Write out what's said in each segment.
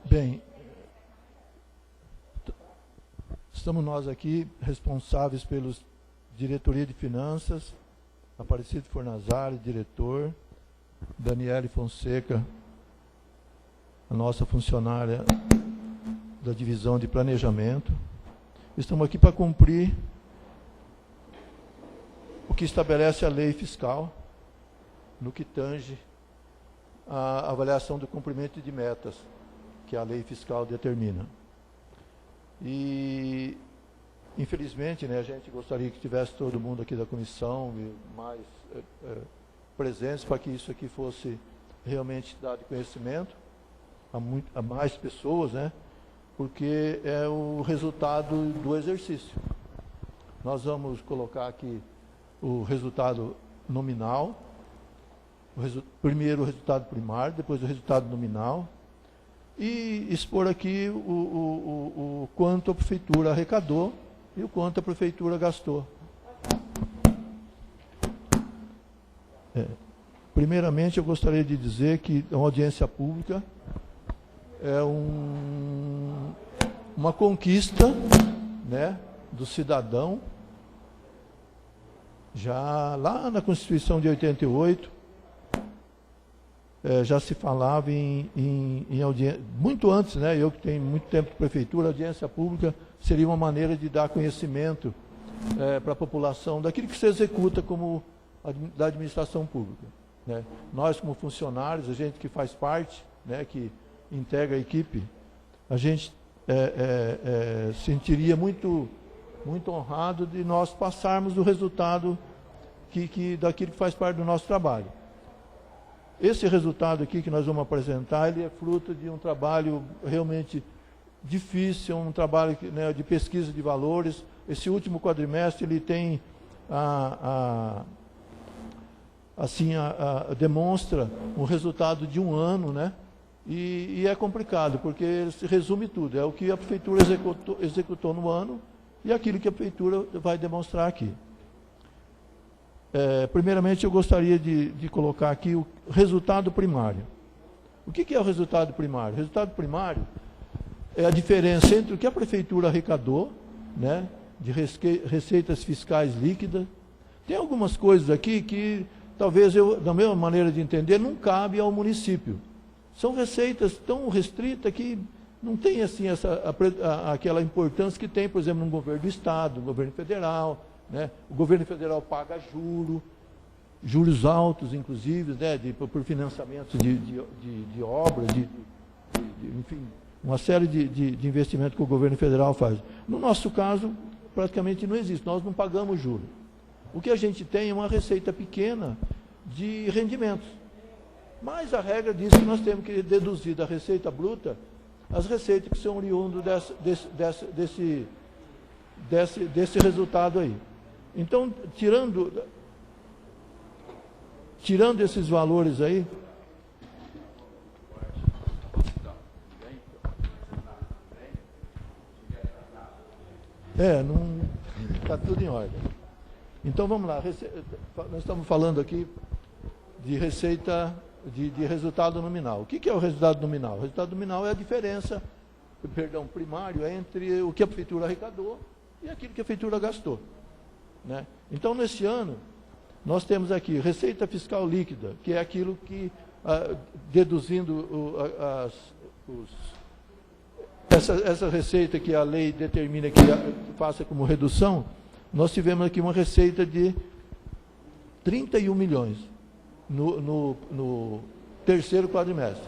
Bem, estamos nós aqui responsáveis pelos diretoria de finanças, Aparecido Fornazari, diretor, Daniele Fonseca, a nossa funcionária da divisão de planejamento. Estamos aqui para cumprir o que estabelece a lei fiscal no que tange a avaliação do cumprimento de metas que a lei fiscal determina. E, infelizmente, né, a gente gostaria que tivesse todo mundo aqui da comissão mais presentes para que isso aqui fosse realmente dado conhecimento a mais pessoas, né, porque é o resultado do exercício. Nós vamos colocar aqui o resultado nominal, primeiro o resultado primário, depois o resultado nominal, e expor aqui o quanto a prefeitura arrecadou e o quanto a prefeitura gastou. Primeiramente, eu gostaria de dizer que a audiência pública é uma conquista, né, do cidadão. Já lá na Constituição de 88, já se falava em audiência, muito antes, né, eu que tenho muito tempo de prefeitura, a audiência pública seria uma maneira de dar conhecimento para a população daquilo que se executa como da administração pública, né. Nós, como funcionários, a gente que faz parte, né, que integra a equipe, a gente sentiria muito honrado de nós passarmos o resultado daquilo que faz parte do nosso trabalho. Esse resultado aqui que nós vamos apresentar, ele é fruto de um trabalho realmente difícil, um trabalho, né, de pesquisa de valores. Esse último quadrimestre, ele tem demonstra um resultado de um ano, né? E é complicado, porque se resume tudo. É o que a prefeitura executou no ano e aquilo que a prefeitura vai demonstrar aqui. Primeiramente, eu gostaria de colocar aqui o resultado primário. O que é o resultado primário? O resultado primário é a diferença entre o que a prefeitura arrecadou, né, de receitas fiscais líquidas. Tem algumas coisas aqui que, talvez, da mesma maneira de entender, não cabe ao município. São receitas tão restritas que não tem assim, aquela importância que tem, por exemplo, no governo do Estado, no governo federal, né? O governo federal paga juros altos, inclusive, né, por financiamento de obras, enfim, uma série de investimentos que o governo federal faz. No nosso caso, praticamente não existe, nós não pagamos juros. O que a gente tem é uma receita pequena de rendimentos. Mas a regra diz que nós temos que deduzir da receita bruta as receitas que são oriundas desse resultado aí. Então, tirando esses valores aí, não está tudo em ordem. Então, vamos lá. Nós estamos falando aqui de receita, de resultado nominal. O que é o resultado nominal? O resultado nominal é a diferença, primário, entre o que a prefeitura arrecadou e aquilo que a prefeitura gastou, né? Então, nesse ano, nós temos aqui receita fiscal líquida, que é aquilo que, deduzindo essa receita que a lei determina que faça como redução, nós tivemos aqui uma receita de 31 milhões no terceiro quadrimestre.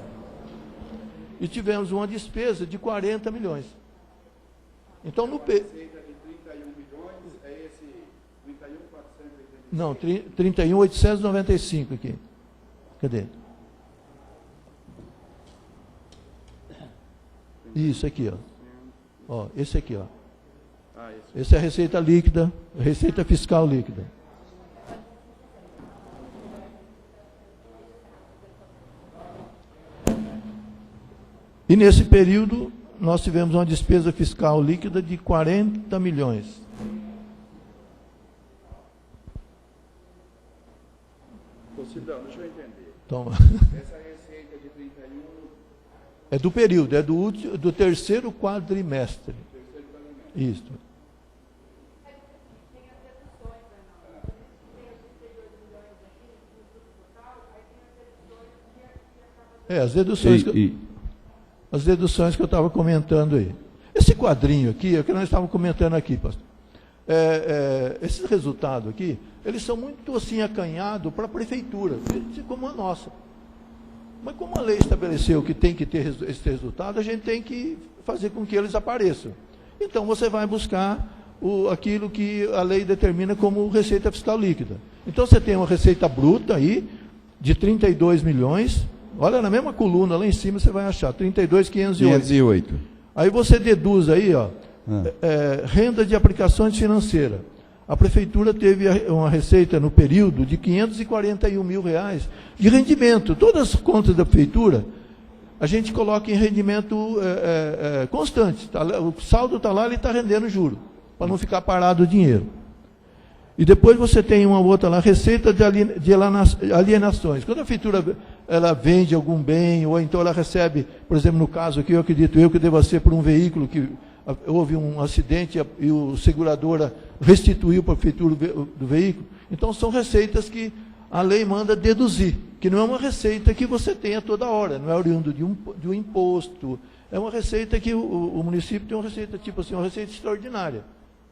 E tivemos uma despesa de 40 milhões. Então, no receita de 31 milhões é esse 31.485? Não, 31.895 aqui. Cadê? Isso aqui, ó. Esse aqui, ó. Esse é a receita líquida, receita fiscal líquida. E nesse período, nós tivemos uma despesa fiscal líquida de 40 milhões. Cidão, deixa eu entender. Toma. Essa receita de 31 É do período, é do terceiro quadrimestre. Isso. As deduções, as deduções que eu estava comentando aí. Esse quadrinho aqui, é o que nós estávamos comentando aqui, pastor. Esses resultados aqui, eles são muito assim acanhados para a prefeitura, como a nossa. Mas como a lei estabeleceu que tem que ter esse resultado, a gente tem que fazer com que eles apareçam. Então você vai buscar aquilo que a lei determina como receita fiscal líquida. Então você tem uma receita bruta aí de 32 milhões. Olha, na mesma coluna lá em cima você vai achar 32.508. Aí você deduz aí, ó, renda de aplicações financeiras. A prefeitura teve uma receita no período de R$541 mil de rendimento. Todas as contas da prefeitura, a gente coloca em rendimento constante. O saldo está lá, ele está rendendo juro, para não ficar parado o dinheiro. E depois você tem uma outra lá, receita de alienações. Quando a prefeitura ela vende algum bem, ou então ela recebe, por exemplo, no caso aqui, eu acredito que deva ser por um veículo que houve um acidente e o seguradora restituiu para a prefeitura do veículo. Então, são receitas que a lei manda deduzir, que não é uma receita que você tenha toda hora, não é oriundo de um imposto, é uma receita que o município tem uma receita, tipo assim, uma receita extraordinária.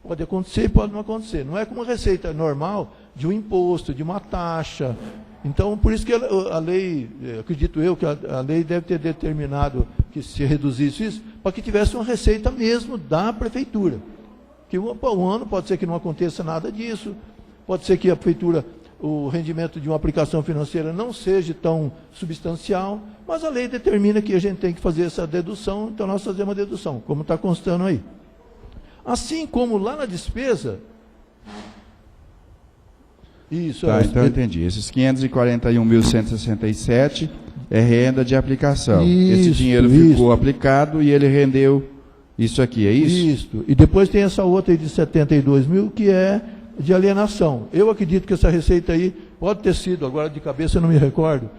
Pode acontecer e pode não acontecer. Não é como uma receita normal de um imposto, de uma taxa. Então, por isso que a lei, acredito eu, que a lei deve ter determinado que se reduzisse isso, para que tivesse uma receita mesmo da prefeitura. Que um ano pode ser que não aconteça nada disso, pode ser que a prefeitura, o rendimento de uma aplicação financeira não seja tão substancial, mas a lei determina que a gente tem que fazer essa dedução, então nós fazemos a dedução, como está constando aí. Assim como lá na despesa... Isso, tá, então eu entendi. Esses 541.167 é renda de aplicação. Esse dinheiro ficou aplicado e ele rendeu isso aqui, é isso? Isso. E depois tem essa outra aí de 72 mil, que é de alienação. Eu acredito que essa receita aí pode ter sido, agora de cabeça eu não me recordo,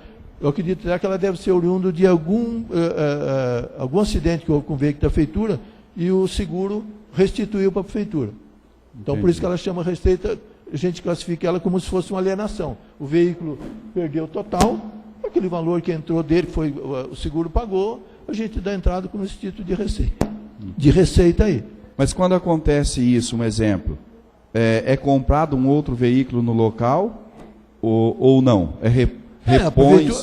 eu acredito que ela deve ser oriundo de algum acidente que houve com o veículo da prefeitura e o seguro restituiu para a prefeitura. Então, por isso que ela chama receita, a gente classifica ela como se fosse uma alienação. O veículo perdeu total, aquele valor que entrou dele, que foi, o seguro pagou, a gente dá entrada com esse título de receita. De receita aí. Mas quando acontece isso, um exemplo, é comprado um outro veículo no local ou não?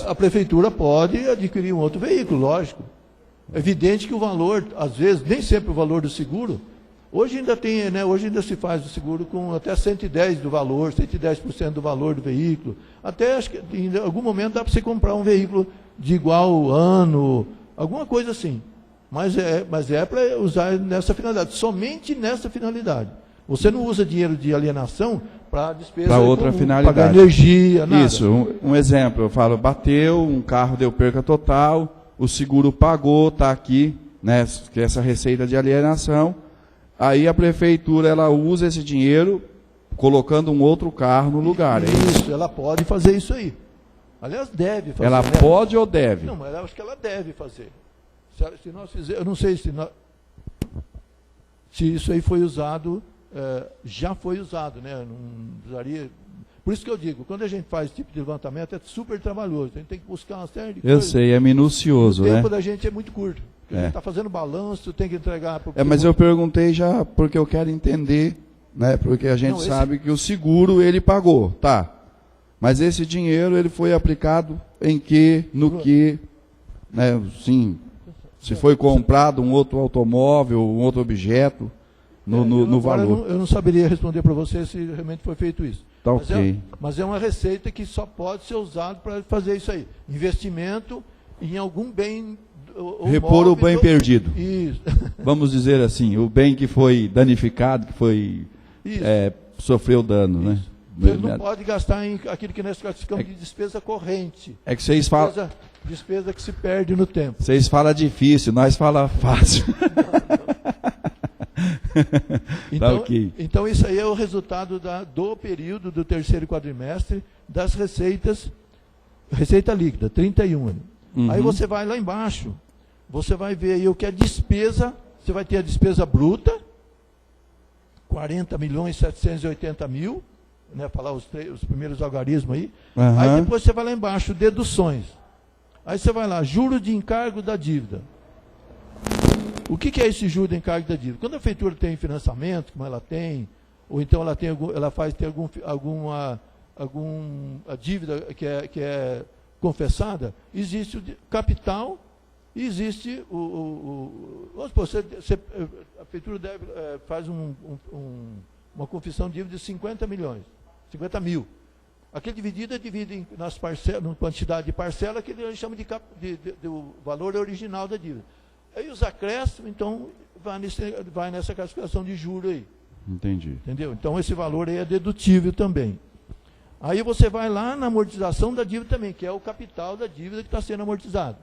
A prefeitura pode adquirir um outro veículo, lógico. É evidente que o valor, às vezes, nem sempre o valor do seguro, hoje ainda tem, né, hoje ainda se faz o seguro com até 110% do valor, 110% do valor do veículo. Até acho que em algum momento dá para você comprar um veículo de igual ano, alguma coisa assim. Mas é para usar nessa finalidade, somente nessa finalidade. Você não usa dinheiro de alienação para despesa para outra finalidade. Pagar energia, nada. Isso, um exemplo, eu falo, bateu, um carro deu perca total, o seguro pagou, está aqui, né, que é essa receita de alienação, aí a prefeitura ela usa esse dinheiro colocando um outro carro no lugar. Isso, ela pode fazer isso aí. Aliás, deve fazer. Ela pode ou deve? Não, mas eu acho que ela deve fazer. Se nós fizermos, eu não sei se isso aí foi usado, já foi usado, né? Não usaria. Por isso que eu digo, quando a gente faz esse tipo de levantamento, é super trabalhoso. A gente tem que buscar uma série de coisas. Eu sei, é minucioso, né? O tempo da gente é muito curto. A gente está fazendo balanço, tem que entregar... Mas eu perguntei já porque eu quero entender, né? Porque a gente sabe que o seguro ele pagou, tá? Mas esse dinheiro ele foi aplicado em que, no que, né? Sim, se foi comprado um outro automóvel, um outro objeto, no valor. Eu não saberia responder para você se realmente foi feito isso. Tá, ok. Mas é uma receita que só pode ser usada para fazer isso aí. Investimento em algum bem... Repor o bem perdido. Isso. Vamos dizer assim, o bem que foi danificado, que foi sofreu dano, né? Você não pode gastar em aquilo que nós classificamos de despesa corrente. É que vocês falam... Despesa que se perde no tempo. Vocês falam difícil, nós falamos fácil. Então, tá, okay. Então, isso aí é o resultado do período do terceiro quadrimestre das receitas, receita líquida, 31. Uhum. Aí você vai lá embaixo, você vai ver aí o que é despesa, você vai ter a despesa bruta, 40.780.000, né, falar os primeiros algarismos aí. Uhum. Aí depois você vai lá embaixo, deduções. Aí você vai lá, juros de encargo da dívida. O que é esse juro de encargo da dívida? Quando a prefeitura tem financiamento, como ela tem, ou então ela tem alguma dívida que é confessada, existe o capital e existe vamos supor, a prefeitura faz uma confissão de dívida de 50 mil. Aquele dividido é dividido nas parcelas, numa quantidade de parcela que ele chama do valor original da dívida. Aí os acréscimos, então, vai nessa classificação de juro aí. Entendi. Entendeu? Então, esse valor aí é dedutível também. Aí você vai lá na amortização da dívida também, que é o capital da dívida que está sendo amortizado.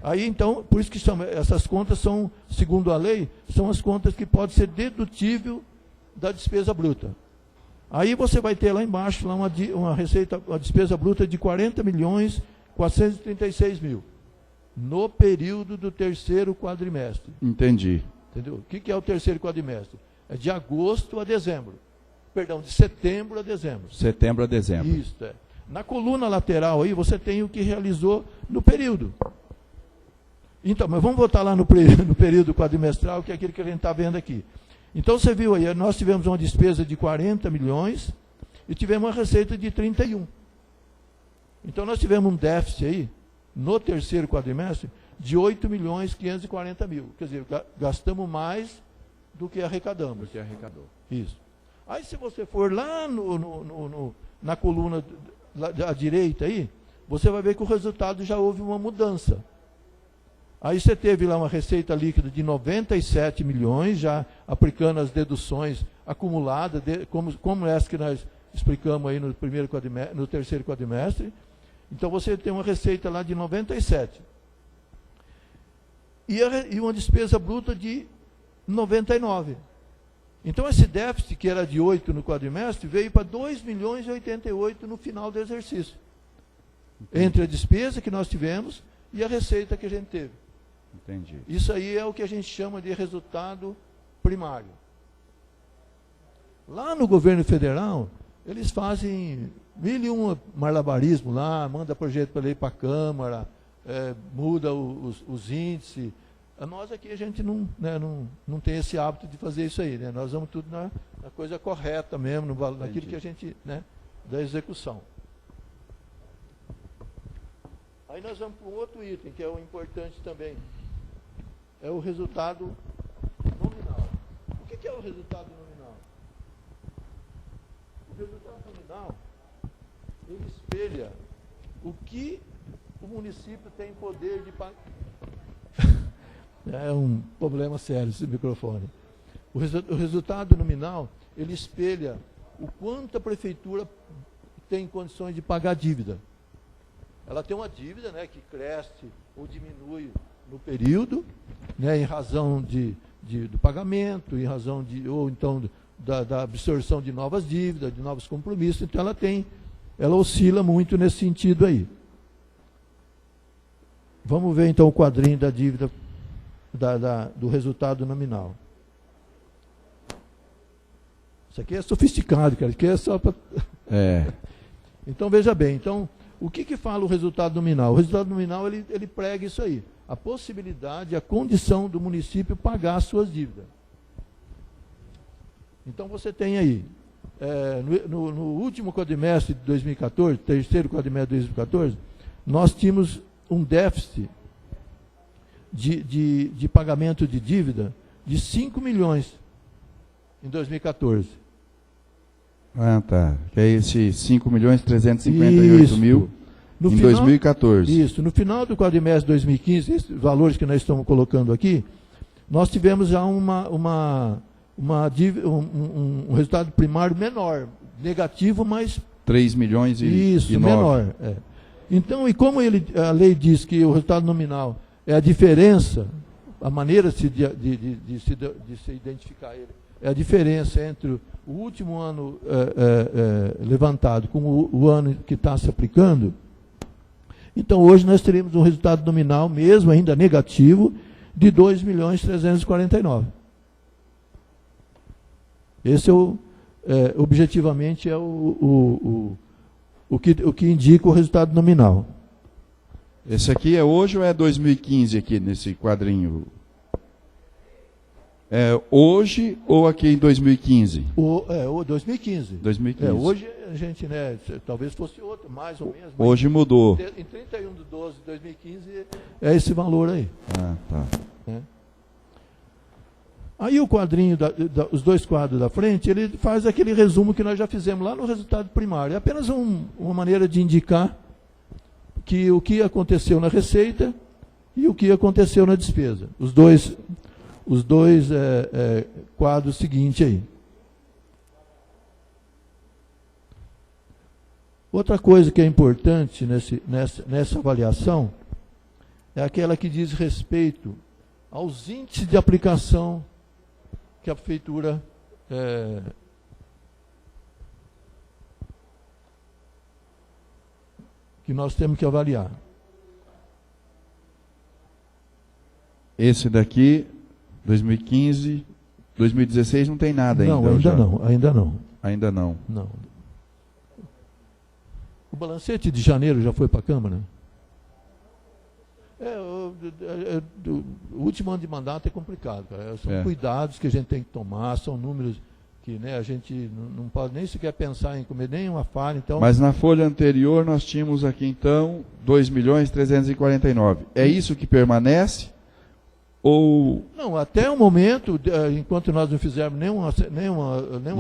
Aí, então, por isso que essas contas são, segundo a lei, são as contas que podem ser dedutível da despesa bruta. Aí você vai ter lá embaixo lá uma receita, uma despesa bruta de 40.436.000 no período do terceiro quadrimestre. Entendi. Entendeu? O que é o terceiro quadrimestre? É de agosto a dezembro. Perdão, de setembro a dezembro. Setembro a dezembro. Isso, é. Na coluna lateral aí você tem o que realizou no período. Então, mas vamos voltar lá no período quadrimestral, que é aquilo que a gente está vendo aqui. Então você viu aí, nós tivemos uma despesa de 40 milhões e tivemos uma receita de 31. Então nós tivemos um déficit aí, no terceiro quadrimestre, de 8.540.000. Quer dizer, gastamos mais do que arrecadamos. Do que arrecadou. Isso. Aí se você for lá na coluna à direita aí, você vai ver que o resultado já houve uma mudança. Aí você teve lá uma receita líquida de 97 milhões, já aplicando as deduções acumuladas, como essa que nós explicamos aí no terceiro quadrimestre. Então você tem uma receita lá de 97. E uma despesa bruta de 99. Então esse déficit, que era de 8 no quadrimestre, veio para 2.088 no final do exercício. Entre a despesa que nós tivemos e a receita que a gente teve. Entendi. Isso aí é o que a gente chama de resultado primário. Lá no governo federal, eles fazem 1.001 malabarismo lá, manda projeto para lei para a Câmara, muda os índices. Nós aqui a gente não tem esse hábito de fazer isso aí, né? Nós vamos tudo na coisa correta mesmo, naquilo que a gente, né, da execução. Aí nós vamos para um outro item, que é o importante também. É o resultado nominal. O que é o resultado nominal? O resultado nominal, ele espelha o que o município tem poder de pagar. É um problema sério esse microfone. O resultado nominal, ele espelha o quanto a prefeitura tem condições de pagar a dívida. Ela tem uma dívida, né, que cresce ou diminui no período, né, em razão do pagamento, em razão ou então da absorção de novas dívidas, de novos compromissos. Então ela oscila muito nesse sentido aí. Vamos ver então o quadrinho da dívida, do resultado nominal. Isso aqui é sofisticado, cara. Isso aqui é só para... Então veja bem, então o que fala o resultado nominal? O resultado nominal ele prega isso aí, a possibilidade, a condição do município pagar as suas dívidas. Então você tem aí, no último quadrimestre de 2014, terceiro quadrimestre de 2014, nós tínhamos um déficit de pagamento de dívida de 5 milhões em 2014. Ah, tá. Que é esse 5.358.000 em 2014. Isso. No final do quadrimestre de 2015, esses valores que nós estamos colocando aqui, nós tivemos já um resultado primário menor, negativo, mas 3 milhões e isso, 9. menor. Então, e como a lei diz que o resultado nominal é a diferença, a maneira de se identificar ele, é a diferença entre o último ano levantado com o ano que está se aplicando, Então, hoje nós teríamos um resultado nominal, mesmo ainda negativo, de 2.349.000. Esse objetivamente é o que indica o resultado nominal. Esse aqui é hoje ou é 2015 aqui nesse quadrinho? É hoje ou aqui em 2015? O 2015. 2015. Hoje a gente, né, talvez fosse outro, mais ou menos. Hoje mudou. Em 31/12/2015 é esse valor aí. Ah, tá. Aí o quadrinho, os dois quadros da frente, ele faz aquele resumo que nós já fizemos lá no resultado primário. É apenas uma maneira de indicar que o que aconteceu na receita e o que aconteceu na despesa. Os dois quadros seguintes aí. Outra coisa que é importante nessa avaliação é aquela que diz respeito aos índices de aplicação que a prefeitura que nós temos que avaliar. Esse daqui, 2015, 2016 não tem nada ainda. Não, ainda não. Ainda não. Não. O balancete de janeiro já foi para a Câmara? O último ano de mandato é complicado, cara. São cuidados que a gente tem que tomar, são números que, né, a gente não pode nem sequer pensar em comer nenhuma falha. Então... Mas na folha anterior nós tínhamos aqui então 2.349.000. É isso que permanece? Ou... Não, até o momento, enquanto nós não fizermos nenhum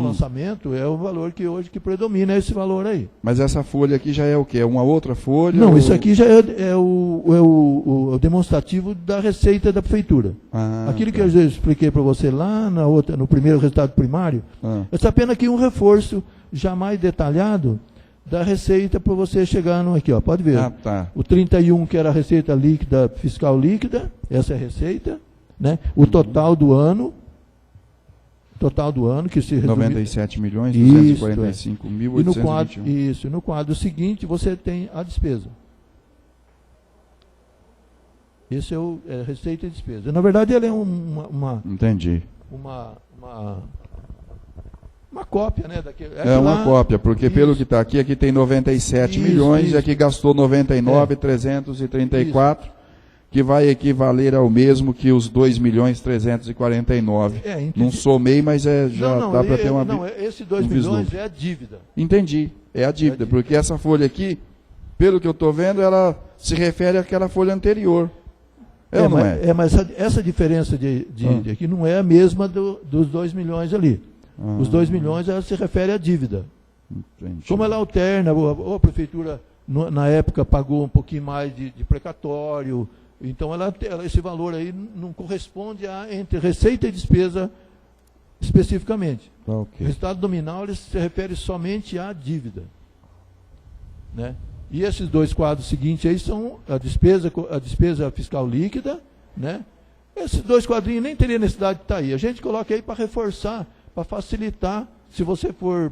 lançamento, é o valor que hoje que predomina, é esse valor aí. Mas essa folha aqui já é o quê? É uma outra folha? Não, isso aqui já é o demonstrativo da receita da prefeitura. Aquilo que eu já expliquei para você lá no primeiro resultado primário, é apenas aqui um reforço já mais detalhado da receita para você chegar no aqui, ó, pode ver. Tá. O 31 que era a receita líquida, fiscal líquida, essa é a receita, né? O total do ano que se resume 97.245.821. Isso, no quadro seguinte você tem a despesa. Esse é receita e despesa. Na verdade, ela é Entendi. Uma cópia, né? Uma cópia, porque pelo que está aqui tem 97 milhões, e aqui gastou 99.334, que vai equivaler ao mesmo que os 2.349.000. Não somei, mas já dá para ter uma... Não, esse 2 milhões é a dívida. Entendi, é a dívida, porque essa folha aqui, pelo que eu estou vendo, ela se refere àquela folha anterior. Mas essa diferença de aqui não é a mesma dos 2 milhões ali. Os 2 milhões ela se refere à dívida. Entendi. Como ela alterna, ou a prefeitura na época pagou um pouquinho mais de precatório, então esse valor aí não corresponde entre receita e despesa especificamente. O resultado nominal ele se refere somente à dívida, né? E esses dois quadros seguintes aí são a despesa fiscal líquida, né? Esses dois quadrinhos nem teria necessidade de estar aí. A gente coloca aí para reforçar, para facilitar. Se você for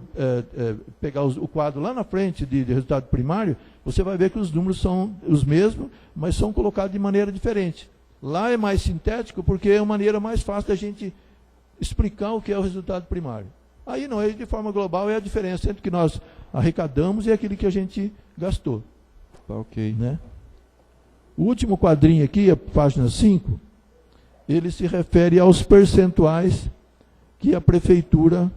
pegar o quadro lá na frente de resultado primário, você vai ver que os números são os mesmos, mas são colocados de maneira diferente. Lá é mais sintético, porque é uma maneira mais fácil da gente explicar o que é o resultado primário. Aí não, de forma global é a diferença entre o que nós arrecadamos e aquilo que a gente gastou. Tá ok. Né? O último quadrinho aqui, a página 5, ele se refere aos percentuais que a prefeitura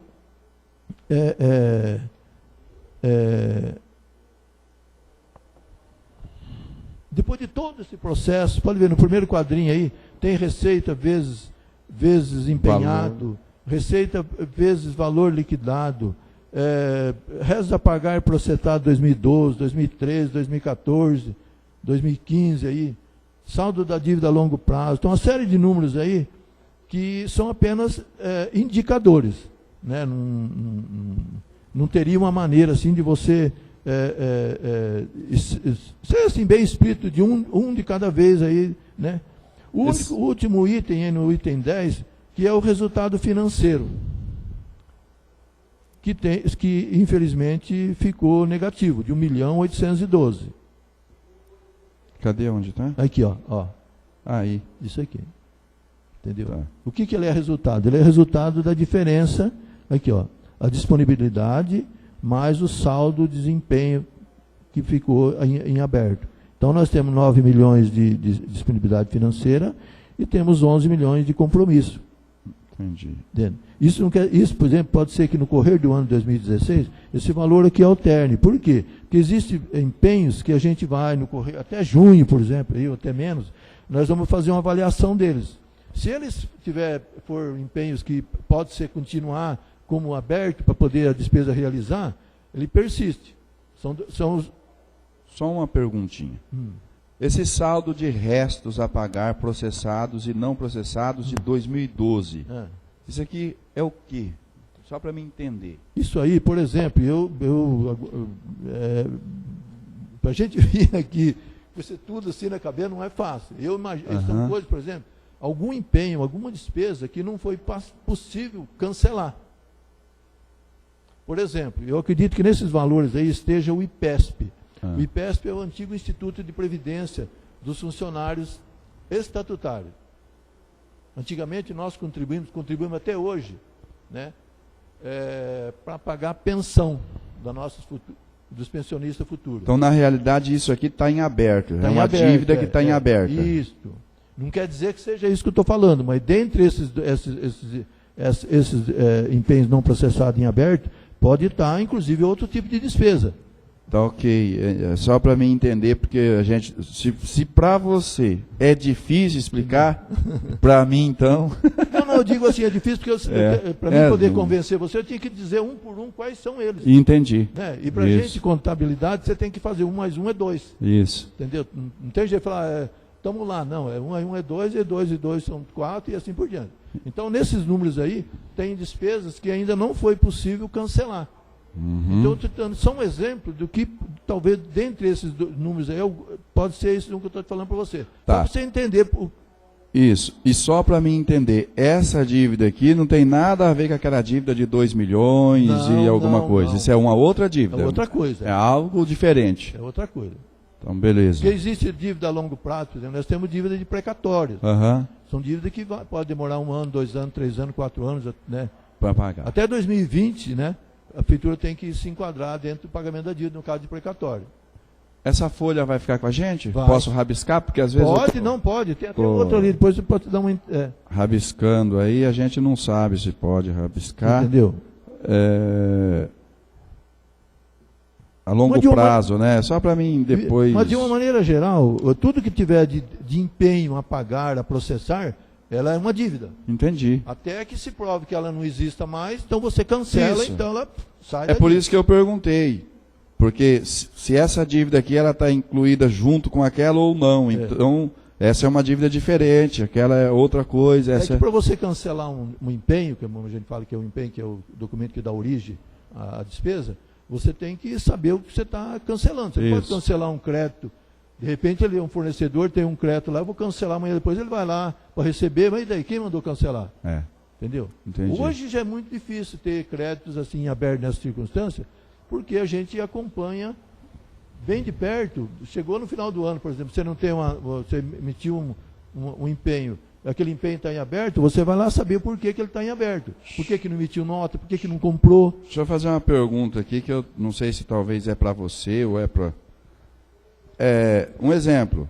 depois de todo esse processo, pode ver no primeiro quadrinho aí, tem receita vezes empenhado, receita vezes valor liquidado, restos a pagar processado 2012, 2013, 2014, 2015 aí, saldo da dívida a longo prazo. Então, uma série de números aí que são apenas indicadores, né? Não teria uma maneira assim de você ser assim, bem escrito de um de cada vez aí, né? O último item, no item 10, que é o resultado financeiro, que infelizmente ficou negativo, de 1.812.000. Cadê onde tá? Aqui, ó. Aí. Isso aqui. Entendeu? Tá. O que ele é resultado? Ele é resultado da diferença, aqui, ó, a disponibilidade mais o saldo de desempenho que ficou em aberto. Então, nós temos 9 milhões de disponibilidade financeira e temos 11 milhões de compromisso. Entendi. Entende? Isso, por exemplo, pode ser que no correr do ano de 2016, esse valor aqui alterne. Por quê? Porque existem empenhos que a gente vai no correr, até junho, por exemplo, ou até menos, nós vamos fazer uma avaliação deles. Se eles for empenhos que pode ser continuar como aberto para poder a despesa realizar, ele persiste. São os... Só uma perguntinha. Esse saldo de restos a pagar processados e não processados de 2012, isso aqui é o quê? Só para me entender. Isso aí, por exemplo, para a gente vir aqui, você tudo assim na cabeça não é fácil. Eu imagino, são coisas, por exemplo, algum empenho, alguma despesa que não foi possível cancelar. Por exemplo, eu acredito que nesses valores aí esteja o IPESP. O IPESP é o antigo Instituto de Previdência dos funcionários estatutários. Antigamente nós contribuímos até hoje, né, para pagar a pensão dos pensionistas futuros. Então, na realidade, isso aqui está em aberto. É uma dívida que está em aberto. Isso. Não quer dizer que seja isso que eu estou falando, mas dentre esses empenhos não processados em aberto, pode estar, inclusive, outro tipo de despesa. Tá ok. Só para mim entender, porque a gente, se para você é difícil explicar, para mim então. Não, eu digo assim, é difícil porque para mim poder convencer você, eu tinha que dizer um por um quais são eles. Entendi. Né? E para a gente, contabilidade, você tem que fazer 1 mais 1 é 2. Isso. Entendeu? Não tem jeito de falar, estamos lá, não, 1 é 2, e 2 e 2 são 4 e assim por diante. Então, nesses números aí, tem despesas que ainda não foi possível cancelar. Então, só um exemplo do que, talvez, dentre esses números aí, pode ser isso que eu estou falando para você. Tá. Só para você entender. Isso. E só para mim entender, essa dívida aqui não tem nada a ver com aquela dívida de 2 milhões e alguma coisa. Não. Isso é uma outra dívida. É outra coisa. É algo diferente. É outra coisa. Então, beleza. Porque existe dívida a longo prazo, por exemplo, nós temos dívida de precatórios. São dívidas que pode demorar 1 ano, 2 anos, 3 anos, 4 anos, né? Para pagar. Até 2020, né? A prefeitura tem que se enquadrar dentro do pagamento da dívida, no caso de precatório. Essa folha vai ficar com a gente? Vai. Posso rabiscar? Porque às vezes... Não pode. Tem até outro ali, depois você pode dar uma... Rabiscando aí, a gente não sabe se pode rabiscar. Entendeu? A longo prazo, né? Só para mim depois... Mas de uma maneira geral, tudo que tiver de empenho a pagar, a processar, ela é uma dívida. Entendi. Até que se prove que ela não exista mais, então você cancela, então ela sai É por isso que eu perguntei. Porque se essa dívida aqui ela está incluída junto com aquela ou não. Então, essa é uma dívida diferente, aquela é outra coisa. É que para você cancelar um empenho, que a gente fala que é um empenho, que é o documento que dá origem à despesa, você tem que saber o que você está cancelando. Você pode cancelar um crédito. De repente, ele é um fornecedor, tem um crédito lá, eu vou cancelar amanhã, depois ele vai lá para receber, mas e daí? Quem mandou cancelar? Entendeu? Entendi. Hoje já é muito difícil ter créditos assim abertos nessa circunstância, porque a gente acompanha bem de perto. Chegou no final do ano, por exemplo, você emitiu um empenho, aquele empenho está em aberto, você vai lá saber por que ele está em aberto. Por que não emitiu nota, por que não comprou. Deixa eu fazer uma pergunta aqui, que eu não sei se talvez é para você ou é para... um exemplo.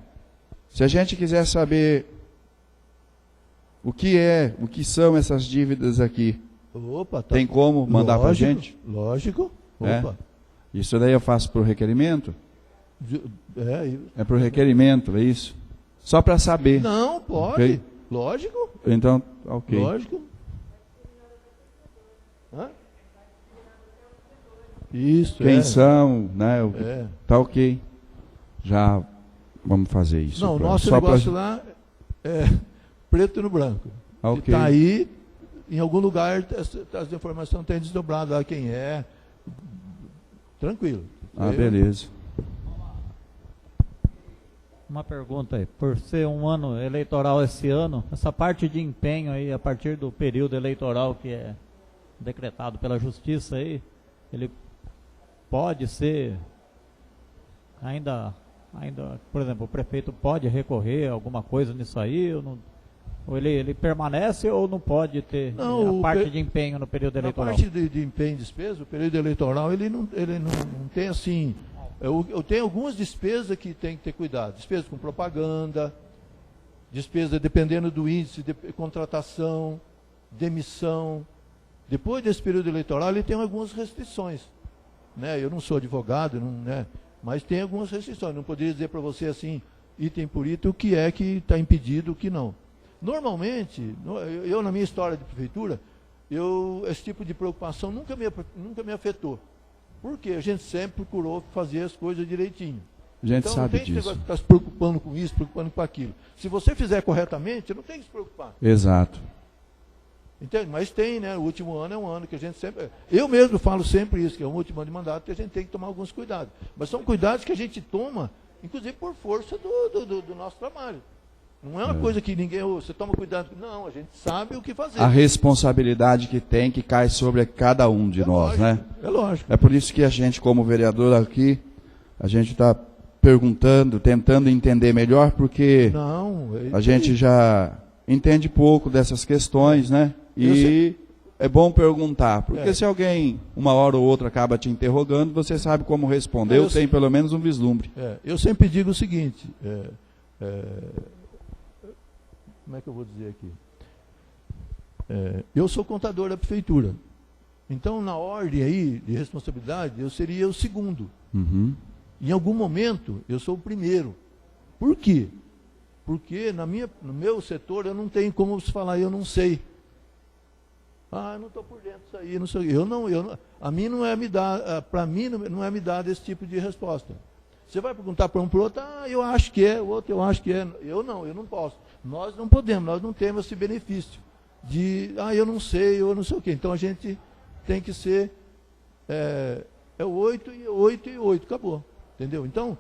Se a gente quiser saber o que são essas dívidas aqui, tem como mandar para a gente? Lógico. Isso daí eu faço por requerimento? É por requerimento, é isso? Só para saber. Não, pode. Okay? Lógico. Então, ok. Lógico. Isso, Quem são, né? Tá ok. Já vamos fazer isso. Não, o nosso negócio lá é preto no branco. Okay. Está aí, em algum lugar, as informações têm desdobrado lá quem é. Tranquilo. Beleza. Uma pergunta aí. Por ser um ano eleitoral esse ano, essa parte de empenho aí, a partir do período eleitoral que é decretado pela Justiça aí, ele pode ser ainda ainda, por exemplo, o prefeito pode recorrer a alguma coisa nisso aí? Ou ele permanece ou não pode ter a parte de empenho no período eleitoral? A parte de empenho e despesa, o período eleitoral, ele não tem assim... Eu tenho algumas despesas que tem que ter cuidado. Despesa com propaganda, despesa dependendo do índice de contratação, demissão. Depois desse período eleitoral, ele tem algumas restrições. Né? Eu não sou advogado, né? Mas tem algumas restrições. Não poderia dizer para você assim, item por item, o que é que está impedido, o que não. Normalmente, eu na minha história de prefeitura, esse tipo de preocupação nunca me afetou. Porque a gente sempre procurou fazer as coisas direitinho. A gente então, sabe não tem disso. que estar se preocupando com isso, preocupando com aquilo. Se você fizer corretamente, não tem que se preocupar. Exato. Entende? Mas tem, né? O último ano é um ano que a gente sempre... Eu mesmo falo sempre isso, que é o último ano de mandato, que a gente tem que tomar alguns cuidados. Mas são cuidados que a gente toma, inclusive por força do nosso trabalho. Não é uma coisa que ninguém... Você toma cuidado. Não, a gente sabe o que fazer. A responsabilidade que tem, que cai sobre cada um de nós, lógico, né? É lógico. É por isso que a gente, como vereador aqui, a gente está perguntando, tentando entender melhor, porque a gente já entende pouco dessas questões, né? E é bom perguntar, porque se alguém, uma hora ou outra, acaba te interrogando, você sabe como responder, ou tem pelo menos um vislumbre. Eu sempre digo o seguinte, como é que eu vou dizer aqui? Eu sou contador da prefeitura, então na ordem aí de responsabilidade, eu seria o segundo. Uhum. Em algum momento, eu sou o primeiro. Por quê? Porque no meu setor, eu não tenho como se falar, eu não sei. Eu não estou por dentro disso aí, não sei. A mim não é me dar, para mim não é me dar esse tipo de resposta. Você vai perguntar para um para o outro, eu acho que é, o outro eu acho que é. Eu não posso. Nós não podemos, nós não temos esse benefício de, eu não sei, eu não sei o quê. Então a gente tem que ser, 8 e 8 e 8, acabou. Entendeu? Então,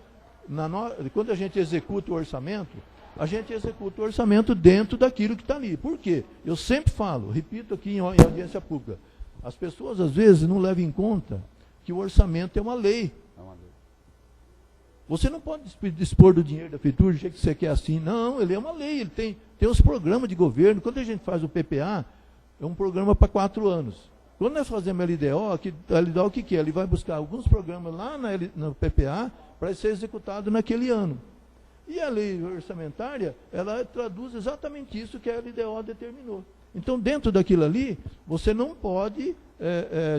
quando a gente executa o orçamento, a gente executa o orçamento dentro daquilo que está ali. Por quê? Eu sempre falo, repito aqui em audiência pública, as pessoas às vezes não levam em conta que o orçamento é uma lei. Você não pode dispor do dinheiro da prefeitura do jeito que você quer assim. Não, ele é uma lei, ele tem os programas de governo. Quando a gente faz o PPA, é um programa para 4 anos. Quando nós fazemos a LDO, o que é? Ele vai buscar alguns programas lá no PPA para ser executado naquele ano. E a lei orçamentária, ela traduz exatamente isso que a LDO determinou. Então, dentro daquilo ali, você não pode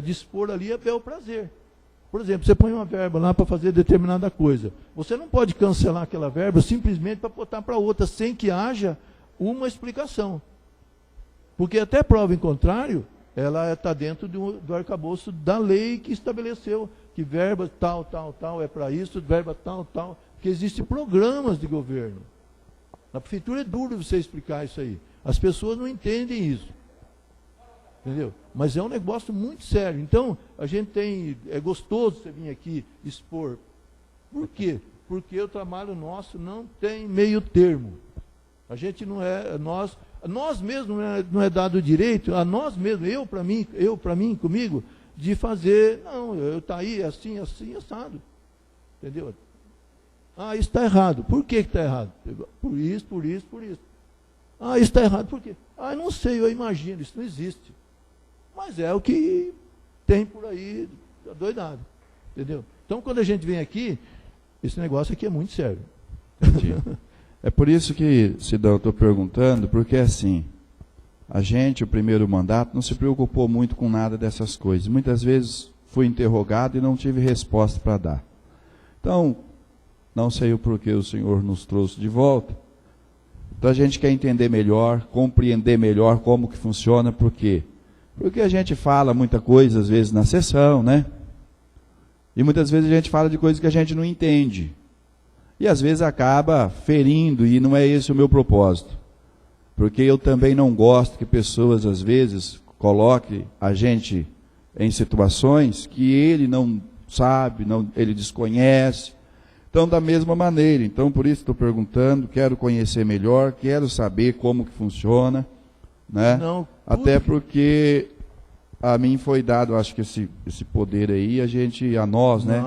dispor ali a bel prazer. Por exemplo, você põe uma verba lá para fazer determinada coisa. Você não pode cancelar aquela verba simplesmente para botar para outra, sem que haja uma explicação. Porque até prova em contrário, ela está dentro do arcabouço da lei que estabeleceu que verba tal é para isso, verba tal, porque existem programas de governo. Na prefeitura é duro você explicar isso aí. As pessoas não entendem isso. Entendeu? Mas é um negócio muito sério. Então, a gente é gostoso você vir aqui expor. Por quê? Porque o trabalho nosso não tem meio termo. A gente não é, nós mesmos não é dado o direito, a nós mesmos, eu para mim, comigo, de fazer, eu tá aí assim, assado. Entendeu? Isso está errado. Por que está errado? Por isso. Isso está errado por quê? Não sei, eu imagino, isso não existe. Mas é o que tem por aí, doidado. Entendeu? Então, quando a gente vem aqui, esse negócio aqui é muito sério. Entendi. É por isso que, Sidão, eu estou perguntando, porque assim, a gente, o primeiro mandato, não se preocupou muito com nada dessas coisas. Muitas vezes fui interrogado e não tive resposta para dar. Então, não sei o porquê o senhor nos trouxe de volta. Então a gente quer entender melhor, compreender melhor como que funciona, por quê? Porque a gente fala muita coisa, às vezes, na sessão, né? E muitas vezes a gente fala de coisas que a gente não entende. E às vezes acaba ferindo, e não é esse o meu propósito. Porque eu também não gosto que pessoas, às vezes, coloquem a gente em situações que ele não sabe, ele desconhece. Então, da mesma maneira. Então, por isso estou perguntando, quero conhecer melhor, quero saber como que funciona, né? Até porque a mim foi dado, acho que esse poder aí, a nós, né?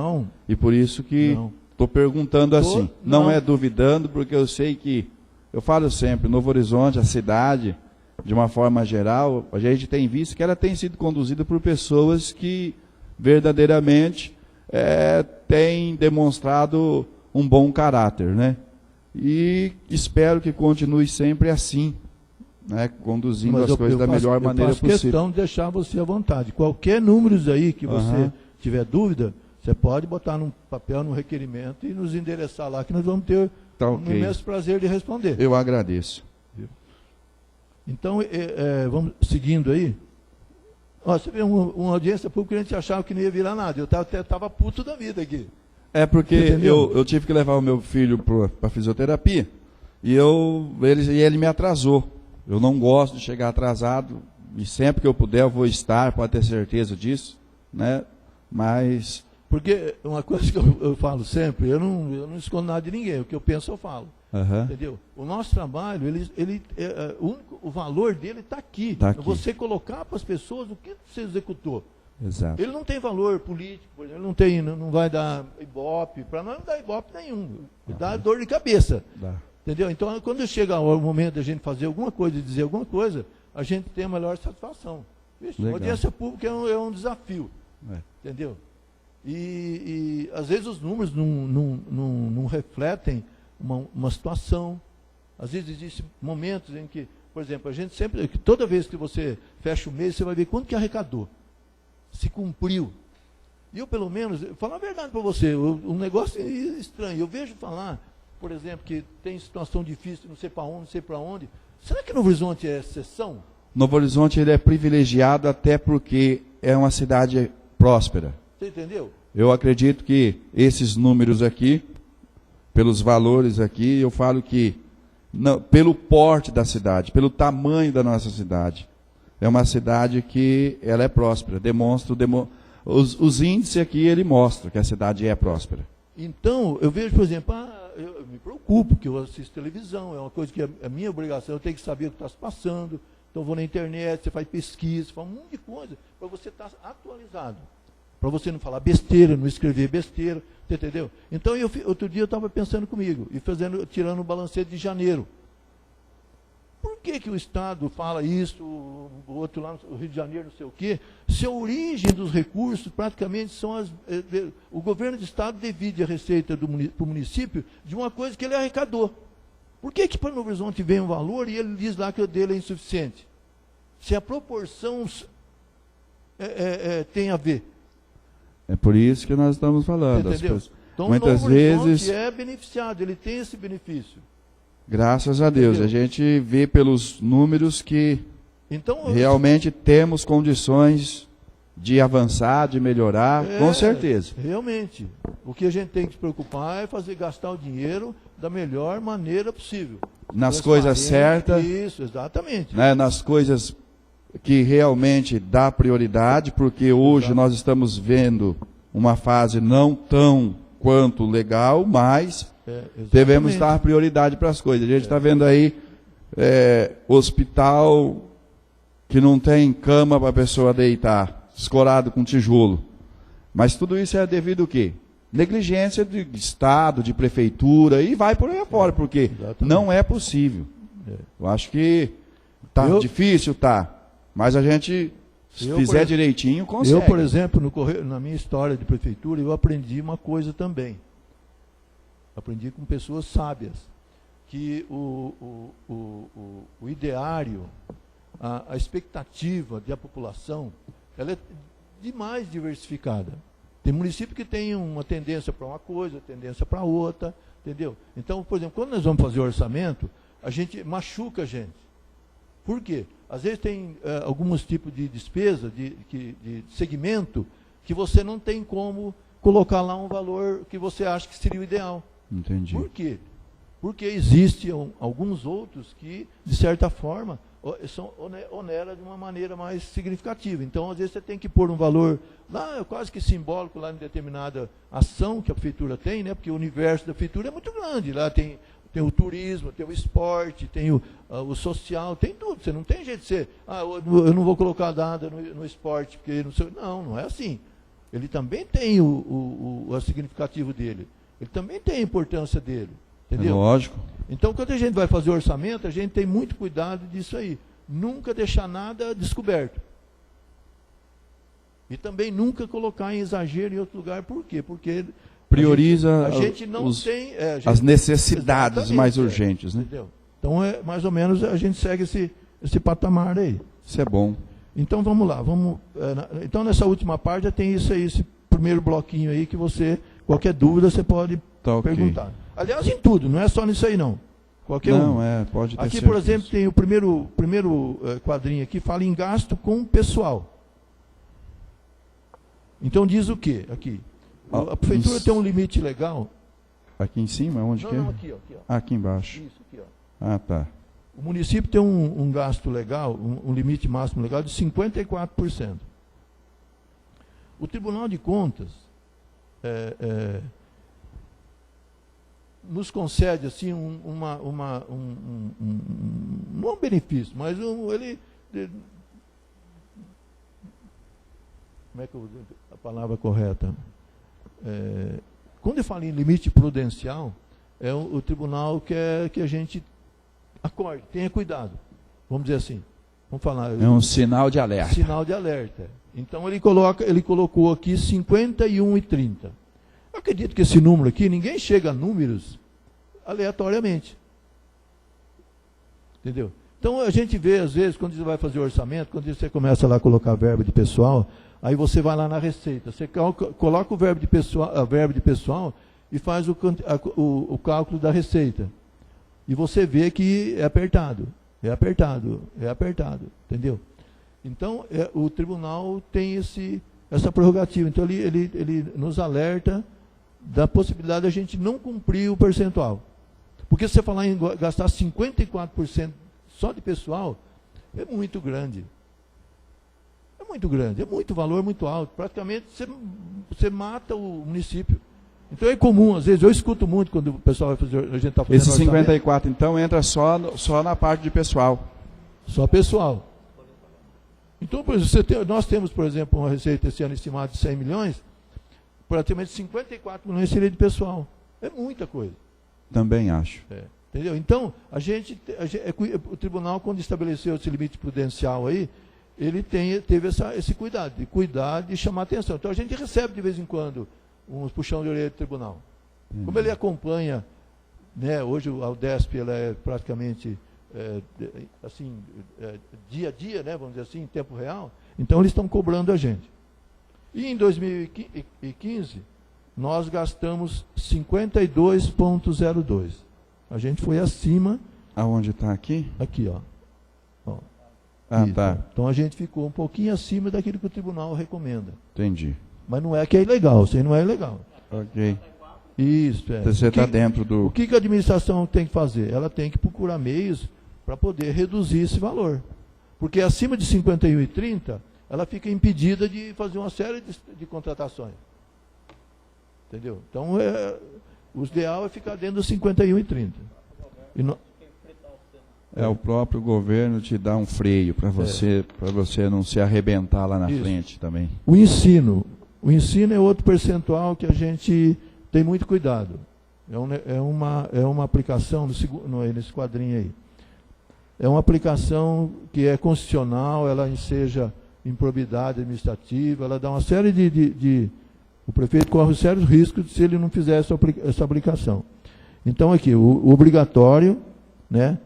E por isso que Estou perguntando assim, não não. é duvidando, porque eu sei que, eu falo sempre, Novo Horizonte, a cidade, de uma forma geral, a gente tem visto que ela tem sido conduzida por pessoas que verdadeiramente têm demonstrado um bom caráter, né? E espero que continue sempre assim, né? Conduzindo Mas as coisas da melhor maneira eu faço possível. questão de deixar você à vontade. Qualquer números aí que você tiver dúvida, você pode botar num papel, num requerimento e nos endereçar lá, que nós vamos ter Tá o ok. imenso prazer de responder. Eu agradeço. Então, vamos seguindo aí. Ó, você vê uma audiência pública, a gente achava que não ia virar nada. Eu estava puto da vida aqui. É porque Entendeu? eu tive que levar o meu filho para fisioterapia e ele me atrasou. Eu não gosto de chegar atrasado e sempre que eu puder eu vou estar, pode ter certeza disso, né? Mas Porque uma coisa que eu falo sempre, eu não escondo nada de ninguém, o que eu penso eu falo. Entendeu? O nosso trabalho, o valor dele está aqui. Tá aqui. Você colocar para as pessoas o que você executou. exato. Ele não tem valor político, por exemplo, não vai dar ibope, para nós não dá ibope nenhum. Dá dor de cabeça. Dá. Entendeu? Então, quando chega o momento da gente fazer alguma coisa, dizer alguma coisa, a gente tem a melhor satisfação. Vixe, a audiência pública é um desafio. Entendeu? E às vezes os números não refletem uma situação. Às vezes existem momentos em que, por exemplo, a gente sempre, toda vez que você fecha o mês, você vai ver quanto que arrecadou. Se cumpriu. E eu, pelo menos, falar a verdade para você, um negócio estranho. Eu vejo falar, por exemplo, que tem situação difícil, não sei para onde, não sei para onde. Será que Novo Horizonte é exceção? Novo Horizonte ele é privilegiado até porque é uma cidade próspera. Você entendeu? Eu acredito que esses números aqui, pelos valores aqui, eu falo que, não, pelo porte da cidade, pelo tamanho da nossa cidade, é uma cidade que ela é próspera. Os índices aqui, ele mostra que a cidade é próspera. Então, eu vejo, por exemplo, eu me preocupo, que eu assisto televisão, é uma coisa que é minha obrigação, eu tenho que saber o que está se passando. Então, eu vou na internet, você faz pesquisa, você faz um monte de coisa, para você estar atualizado. Para você não falar besteira, não escrever besteira, você entendeu? Então, outro dia eu estava pensando comigo, e tirando o balancete de janeiro. Por que o Estado fala isso, o outro lá no Rio de Janeiro, não sei o quê, se a origem dos recursos praticamente são o governo do Estado divide a receita para o município de uma coisa que ele arrecadou. Por que para Novo Horizonte vem um valor e ele diz lá que o dele é insuficiente? Se a proporção tem a ver. É por isso que nós estamos falando. Entendeu? Então, muitas Novo Horizonte vezes é beneficiado, ele tem esse benefício. Graças a Deus. Entendeu? A gente vê pelos números que Então, realmente temos condições de avançar, de melhorar, com certeza. Realmente. O que a gente tem que se preocupar é gastar o dinheiro da melhor maneira possível. Nas coisas certas, Isso, exatamente. né, nas coisas que realmente dá prioridade, porque hoje nós estamos vendo uma fase não tão quanto legal, mas devemos dar prioridade para as coisas. A gente está vendo aí hospital que não tem cama para a pessoa deitar, escorado com tijolo. Mas tudo isso é devido ao quê? Negligência de Estado, de prefeitura, e vai por aí afora, porque não é possível. Eu acho que está difícil, mas a gente, se fizer direitinho, consegue. Eu, por exemplo, na minha história de prefeitura, eu aprendi uma coisa também. Aprendi com pessoas sábias, que o ideário, a expectativa da população, ela é demais diversificada. Tem município que tem uma tendência para uma coisa, tendência para outra, entendeu? Então, por exemplo, quando nós vamos fazer o orçamento, a gente machuca a gente. Por quê? Às vezes tem alguns tipos de despesa, de segmento, que você não tem como colocar lá um valor que você acha que seria o ideal. Entendi. Por quê? Porque existem alguns outros que, de certa forma, onera de uma maneira mais significativa. Então, às vezes, você tem que pôr um valor lá, quase que simbólico, lá em determinada ação que a prefeitura tem, né? Porque o universo da prefeitura é muito grande. Lá tem o turismo, tem o esporte, tem o social, tem tudo. Você não tem jeito de ser, eu não vou colocar nada no esporte, porque não sei. Não é assim. Ele também tem o significativo dele. Ele também tem a importância dele. É Entendeu? lógico. Então, quando a gente vai fazer o orçamento, a gente tem muito cuidado disso aí. Nunca deixar nada descoberto. E também nunca colocar em exagero em outro lugar. Por quê? Porque Prioriza a gente não tem... as necessidades exatamente, mais urgentes, né? Entendeu? Então, mais ou menos, a gente segue esse patamar aí. Isso é bom. Então, vamos lá. Então, nessa última parte, já tem isso aí, esse primeiro bloquinho aí, que você, qualquer dúvida, você pode perguntar. Aliás, em tudo, não é só nisso aí, não. Qualquer um. Não, pode ter Aqui, certeza. por exemplo, tem o primeiro quadrinho aqui, fala em gasto com pessoal. Então, diz o quê? Aqui. A prefeitura tem um limite legal. Aqui em cima? Onde que é? Não, aqui, ó. Aqui embaixo. Isso, aqui, ó. Ah, tá. O município tem um gasto legal, um limite máximo legal de 54%. O Tribunal de Contas nos concede assim não um benefício, mas ele como é que eu vou dizer a palavra correta? Quando eu falo em limite prudencial, o tribunal quer que a gente acorde, tenha cuidado. Vamos dizer assim. Vamos falar. É um sinal de alerta. Sinal de alerta. Então ele colocou aqui 51,30. Eu acredito que esse número aqui, ninguém chega a números aleatoriamente. Entendeu? Então a gente vê, às vezes, quando você vai fazer o orçamento, quando você começa lá a colocar verba de pessoal, aí você vai lá na receita, você coloca o verbo de pessoal e faz o cálculo da receita. E você vê que é apertado, entendeu? Então, o tribunal tem essa prerrogativa. Então, ele nos alerta da possibilidade de a gente não cumprir o percentual. Porque se você falar em gastar 54% só de pessoal, é muito grande. É muito grande, é muito valor, muito alto. Praticamente, você mata o município. Então é comum, às vezes, eu escuto muito quando o pessoal vai fazer, a gente está fazendo Esse 54, então, entra só na parte de pessoal. Só pessoal. Então, por exemplo, nós temos, por exemplo, uma receita esse ano estimada de 100 milhões, praticamente 54 milhões seria de pessoal. É muita coisa. Também acho. Entendeu? Então, o tribunal, quando estabeleceu esse limite prudencial aí, ele teve esse cuidado, de cuidar, de chamar atenção. Então, a gente recebe de vez em quando uns puxão de orelha do tribunal. Como ele acompanha, né, hoje a UDESP ela é praticamente dia a dia, né, vamos dizer assim, em tempo real, então eles estão cobrando a gente. E em 2015, nós gastamos 52,02. A gente foi acima. Aonde está aqui? Aqui, ó. Ah, isso, tá. Então a gente ficou um pouquinho acima daquilo que o tribunal recomenda. Entendi. Mas não é que é ilegal, isso aí não é ilegal. Ok. Isso, Você está dentro do... O que a administração tem que fazer? Ela tem que procurar meios para poder reduzir esse valor. Porque acima de 51,30, ela fica impedida de fazer uma série de contratações. Entendeu? Então, o ideal é ficar dentro dos 51,30. O próprio governo te dá um freio para você não se arrebentar lá na frente também. O ensino é outro percentual que a gente tem muito cuidado. É uma aplicação, nesse quadrinho aí. É uma aplicação que é constitucional, ela enseja improbidade administrativa, ela dá uma série o prefeito corre sérios riscos se ele não fizer essa aplicação. Então, aqui, o obrigatório, né,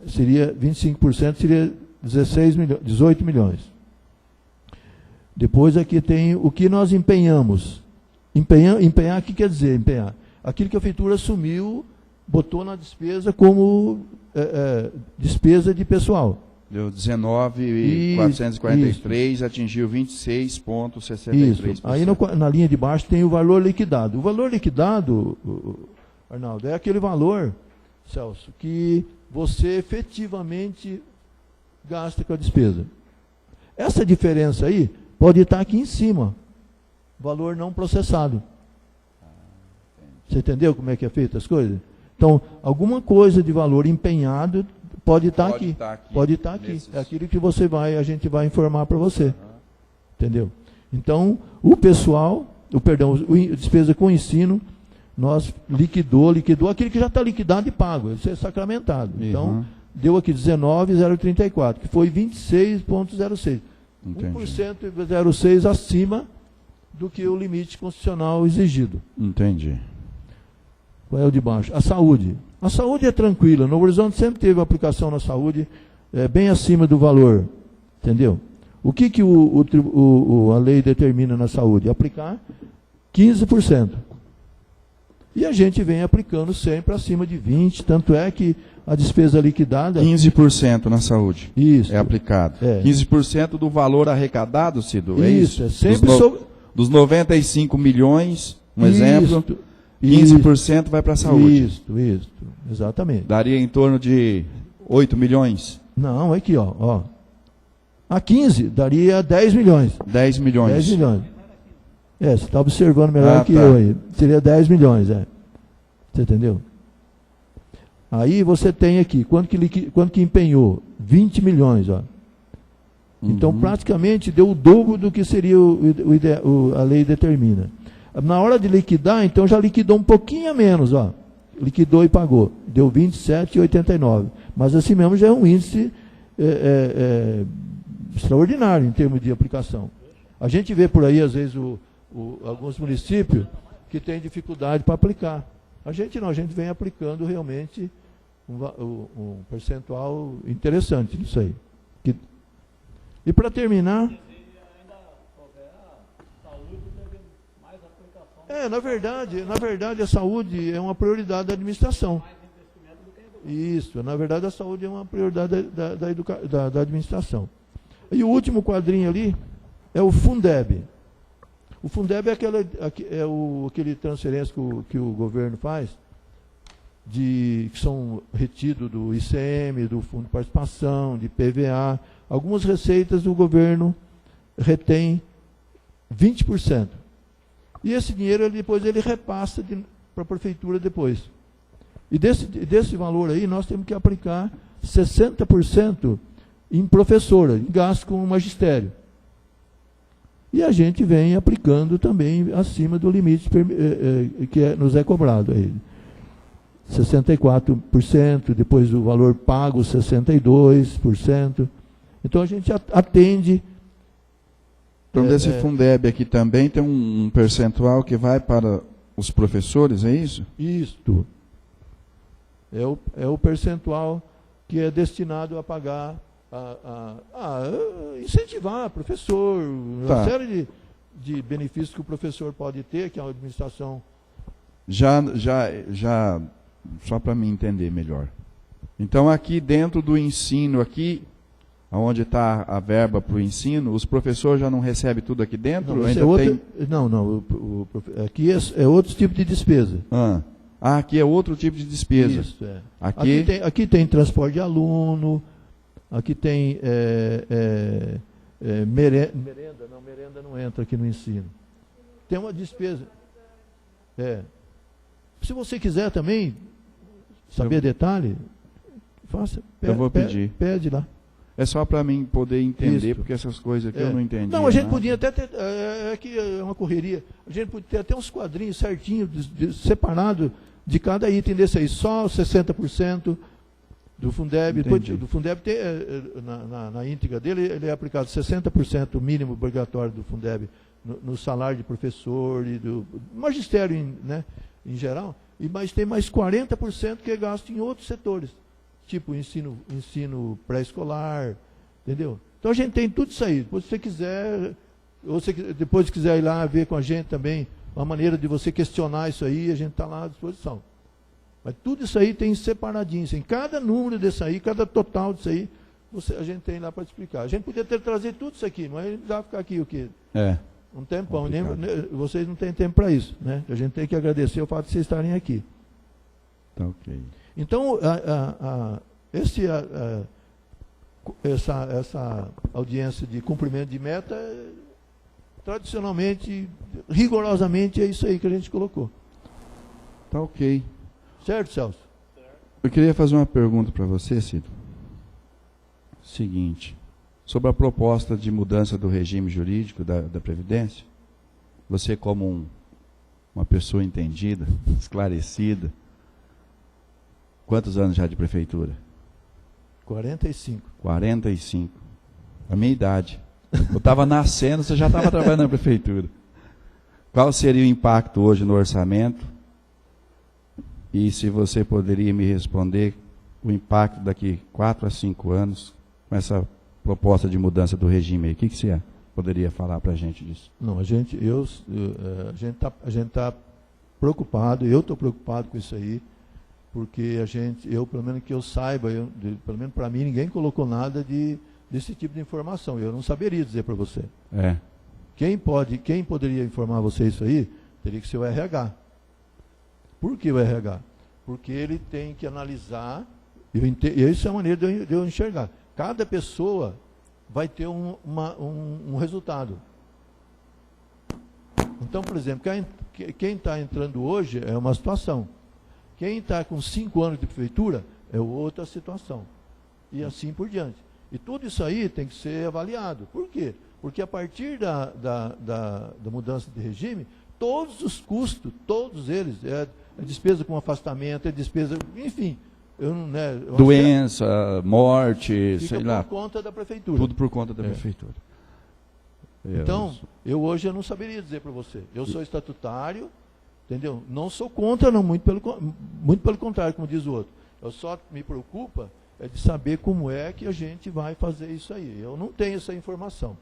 seria 25%, seria 18 milhões. Depois aqui tem o que nós empenhamos. Empenhar, o que quer dizer empenhar? Aquilo que a prefeitura assumiu, botou na despesa como despesa de pessoal. Deu 19.443, atingiu 26,63%. Isso. Aí na linha de baixo tem o valor liquidado. O valor liquidado, Arnaldo, é aquele valor, Celso, que você efetivamente gasta com a despesa. Essa diferença aí pode estar aqui em cima. Valor não processado. Você entendeu como é que é feita as coisas? Então, alguma coisa de valor empenhado pode estar aqui. Pode estar aqui. É aquilo que a gente vai informar para você. Entendeu? Então, o pessoal despesa com ensino, nós liquidou aquele que já está liquidado e pago, isso é sacramentado. Então, deu aqui 19,034, que foi 26,06. 1,06 acima do que o limite constitucional exigido. Entendi. Qual é o de baixo? A saúde. A saúde é tranquila. Novo Horizonte sempre teve uma aplicação na saúde bem acima do valor. Entendeu? O que a lei determina na saúde? Aplicar 15%. E a gente vem aplicando sempre acima de 20%, tanto é que a despesa liquidada... 15% na saúde. Isso. É aplicado. 15% do valor arrecadado, Cido? Isso, é sempre dos 95 milhões, exemplo, 15% vai para a saúde. Isso, exatamente. Daria em torno de 8 milhões? Não, aqui, ó. A 15 daria 10 milhões. 10 milhões. 10 milhões. Você está observando melhor que eu aí. Seria 10 milhões, Você entendeu? Aí você tem aqui, quanto que empenhou? 20 milhões, ó. Então, praticamente, deu o dobro do que seria a lei determina. Na hora de liquidar, então, já liquidou um pouquinho a menos, ó. Liquidou e pagou. Deu 27,89. Mas, assim mesmo, já é um índice extraordinário em termos de aplicação. A gente vê por aí, às vezes, alguns municípios que têm dificuldade para aplicar. A gente não, a gente vem aplicando realmente um percentual interessante nisso aí. E para terminar... na verdade a saúde é uma prioridade da administração. Isso, na verdade a saúde é uma prioridade da administração. E o último quadrinho ali é o Fundeb. O Fundeb é aquele transferência que o governo faz, que são retidos do ICM, do Fundo de Participação, de PVA. Algumas receitas do governo retém 20%. E esse dinheiro depois ele repassa para a prefeitura depois. E desse valor aí nós temos que aplicar 60% em professora, em gasto com o magistério. E a gente vem aplicando também acima do limite que nos é cobrado aí. 64%, depois o valor pago 62%. Então a gente atende. Então desse Fundeb aqui também tem um percentual que vai para os professores, é isso? Isto. É o percentual que é destinado a pagar, incentivar o professor, uma série de benefícios que o professor pode ter, que a administração... Já só para me entender melhor. Então aqui dentro do ensino, aqui, onde está a verba para o ensino, os professores já não recebem tudo aqui dentro? Não, aqui é outro tipo de despesa. Aqui é outro tipo de despesa. Isso, aqui tem transporte de aluno, aqui tem merenda. Não, merenda não entra aqui no ensino. Tem uma despesa. Se você quiser também saber detalhe, faça. Eu vou pedir. Pede lá. É só para mim poder entender, porque essas coisas aqui eu não entendi. Não, a gente podia até ter, aqui é uma correria, a gente podia ter até uns quadrinhos certinhos, separados de cada item desse aí, só 60% do Fundeb. Do Fundeb tem, na íntegra dele, ele é aplicado 60% o mínimo obrigatório do Fundeb no salário de professor e do magistério em geral, mas tem mais 40% que é gasto em outros setores, tipo ensino pré-escolar, entendeu? Então a gente tem tudo isso aí. Depois, se você quiser, ou se depois quiser ir lá ver com a gente também, uma maneira de você questionar isso aí, a gente está lá à disposição. Mas tudo isso aí tem separadinho. Em cada número desse aí, cada total disso aí, a gente tem lá para te explicar. A gente podia ter trazido tudo isso aqui, mas precisava ficar aqui o quê? Um tempão. Vocês não têm tempo para isso, né? A gente tem que agradecer o fato de vocês estarem aqui. Tá ok. Então, essa audiência de cumprimento de meta, tradicionalmente, rigorosamente, é isso aí que a gente colocou. Tá ok. Certo, Celso? Eu queria fazer uma pergunta para você, Cido. Seguinte, sobre a proposta de mudança do regime jurídico da Previdência, você como uma pessoa entendida, esclarecida, quantos anos já de prefeitura? 45. 45. A minha idade. Eu estava nascendo, você já estava trabalhando na prefeitura. Qual seria o impacto hoje no orçamento? E se você poderia me responder o impacto daqui 4 a 5 anos com essa proposta de mudança do regime aí. O que você poderia falar para a gente disso? Não, a gente tá preocupado, eu estou preocupado com isso aí, porque pelo menos que eu saiba, pelo menos para mim, ninguém colocou nada desse tipo de informação. Eu não saberia dizer para você. Quem poderia informar você isso aí, teria que ser o RH. Por que o RH? Porque ele tem que analisar, isso é a maneira de eu enxergar. Cada pessoa vai ter um resultado. Então, por exemplo, quem está entrando hoje é uma situação. Quem está com 5 anos de prefeitura é outra situação. E assim por diante. E tudo isso aí tem que ser avaliado. Por quê? Porque a partir da mudança de regime, todos os custos, todos eles, é despesa com afastamento, é despesa, enfim. Doença, morte, sei lá. Tudo por conta da prefeitura. Tudo por conta da prefeitura. Então, hoje eu não saberia dizer para você. Eu sou estatutário, entendeu? Não sou contra, não, muito pelo contrário, como diz o outro. Eu só me preocupa de saber como é que a gente vai fazer isso aí. Eu não tenho essa informação.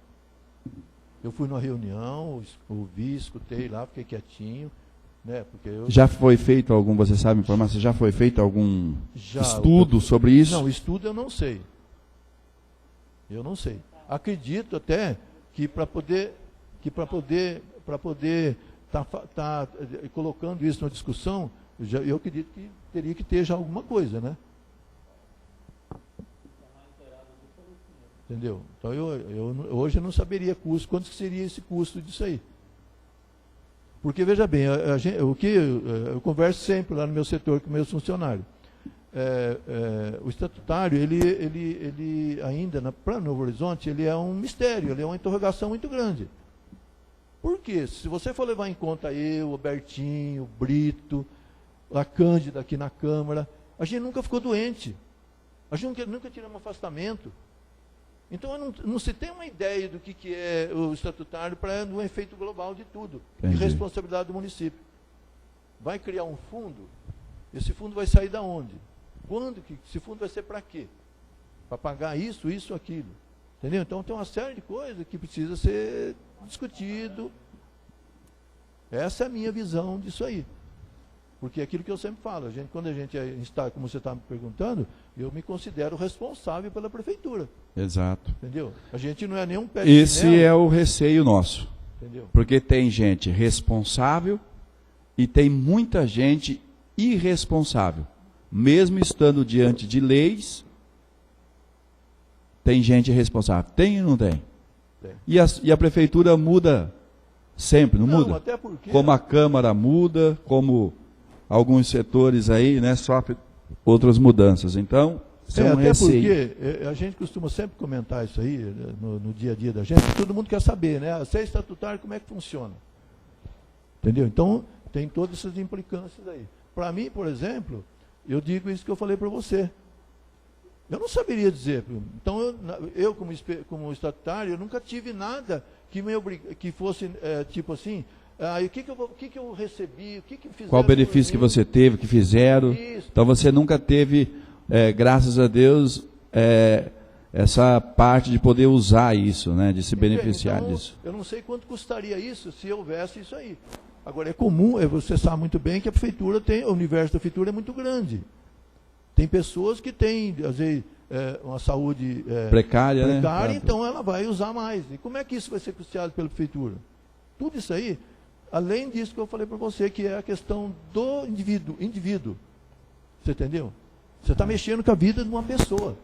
Eu fui numa reunião, ouvi, escutei lá, fiquei quietinho. Né, porque já foi feito algum, você sabe informar, já foi feito algum estudo sobre isso? Não, estudo eu não sei. Eu não sei. Acredito até que para poder tá colocando isso na discussão, eu acredito que teria que ter já alguma coisa, né? Entendeu? Então hoje eu não saberia quanto seria esse custo disso aí. Porque, veja bem, eu converso sempre lá no meu setor com meus funcionários. O estatutário, ele ainda, para Novo Horizonte, ele é um mistério, ele é uma interrogação muito grande. Por quê? Se você for levar em conta eu, o Bertinho, o Brito, a Cândida aqui na Câmara, a gente nunca ficou doente. A gente nunca tiramos afastamento. Então, não se tem uma ideia do que é o estatutário para um efeito global de tudo, de responsabilidade do município. Vai criar um fundo, esse fundo vai sair da onde? Esse fundo vai ser para quê? Para pagar isso, aquilo. Entendeu? Então, tem uma série de coisas que precisa ser discutido. Essa é a minha visão disso aí. Porque é aquilo que eu sempre falo, quando a gente está, como você está me perguntando, eu me considero responsável pela prefeitura. Exato. Entendeu? A gente não é nenhum pé de Esse chinelo. é o receio nosso. Entendeu? Porque tem gente responsável e tem muita gente irresponsável. Mesmo estando diante de leis, tem gente responsável. Tem ou não tem? Tem. E a prefeitura muda sempre, não muda? Até porque... Como a Câmara muda, como alguns setores aí, né, sofrem outras mudanças. Então, isso é um receio. Porque a gente costuma sempre comentar isso aí, no dia a dia da gente, todo mundo quer saber, né? Se é estatutário, como é que funciona? Entendeu? Então, tem todas essas implicâncias aí. Para mim, por exemplo, eu digo isso que eu falei para você. Eu não saberia dizer. Então, eu como estatutário, eu nunca tive nada que fosse, tipo assim... o que eu recebi, o que fizeram? Qual o benefício que você teve, que fizeram? Isso. Então você nunca teve, graças a Deus, essa parte de poder usar isso, né, de se beneficiar disso. Eu não sei quanto custaria isso se houvesse isso aí. Agora, é comum, você sabe muito bem que a prefeitura o universo da prefeitura é muito grande. Tem pessoas que têm, às vezes, uma saúde precária, né? Então ela vai usar mais. E como é que isso vai ser custeado pela prefeitura? Tudo isso aí... Além disso que eu falei para você, que é a questão do indivíduo. Você entendeu? Você está mexendo com a vida de uma pessoa.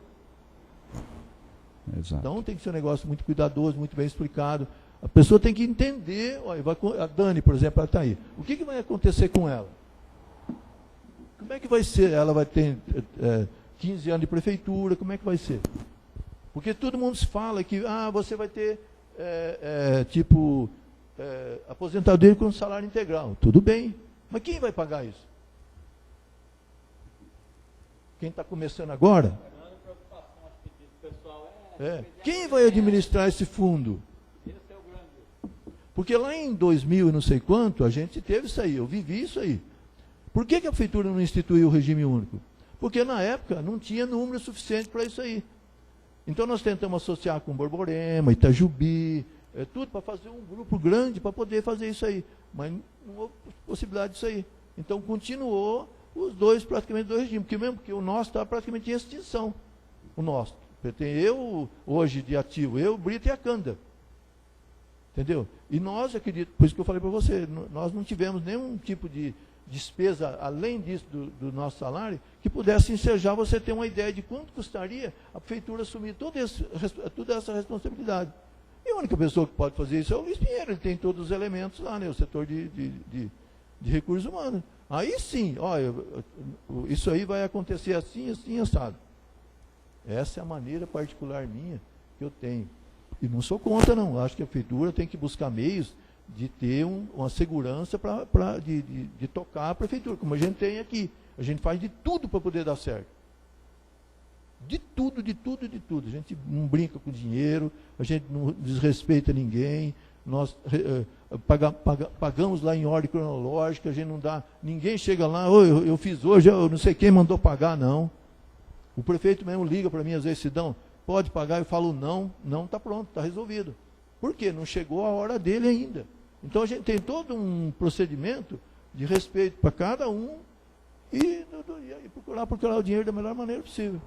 Exato. Então tem que ser um negócio muito cuidadoso, muito bem explicado. A pessoa tem que entender. Olha, a Dani, por exemplo, ela está aí. O que vai acontecer com ela? Como é que vai ser? Ela vai ter 15 anos de prefeitura, como é que vai ser? Porque todo mundo fala que você vai ter, aposentadoria com salário integral. Tudo bem, mas quem vai pagar isso? Quem está começando agora? Quem vai administrar esse fundo? Porque lá em 2000 e não sei quanto, a gente teve isso aí, eu vivi isso aí. Por que a prefeitura não instituiu o regime único? Porque na época não tinha número suficiente para isso aí. Então nós tentamos associar com Borborema, Itajubi, tudo para fazer um grupo grande para poder fazer isso aí. Mas não houve possibilidade disso aí. Então continuou os dois, praticamente dois regimes, porque o nosso está praticamente em extinção. O nosso. Tem eu, hoje de ativo, eu, Brito e a Canda. Entendeu? E nós, acredito, por isso que eu falei para você, nós não tivemos nenhum tipo de despesa, além disso, do nosso salário, que pudesse ensejar você ter uma ideia de quanto custaria a prefeitura assumir toda essa responsabilidade. E a única pessoa que pode fazer isso é o Luiz Pinheiro, ele tem todos os elementos lá, né, o setor de recursos humanos. Aí sim, olha, isso aí vai acontecer assim, assim, assado. Essa é a maneira particular minha que eu tenho. E não sou contra, não. Acho que a prefeitura tem que buscar meios de ter uma segurança de tocar a prefeitura, como a gente tem aqui. A gente faz de tudo para poder dar certo. De tudo, de tudo, de tudo. A gente não brinca com dinheiro, a gente não desrespeita ninguém, nós pagamos lá em ordem cronológica, a gente não dá, ninguém chega lá, oh, eu fiz hoje, eu não sei quem mandou pagar, não. O prefeito mesmo liga para mim, às vezes, Sidão, pode pagar? Eu falo, não, está pronto, está resolvido. Por quê? Não chegou a hora dele ainda. Então a gente tem todo um procedimento de respeito para cada um e procurar o dinheiro da melhor maneira possível.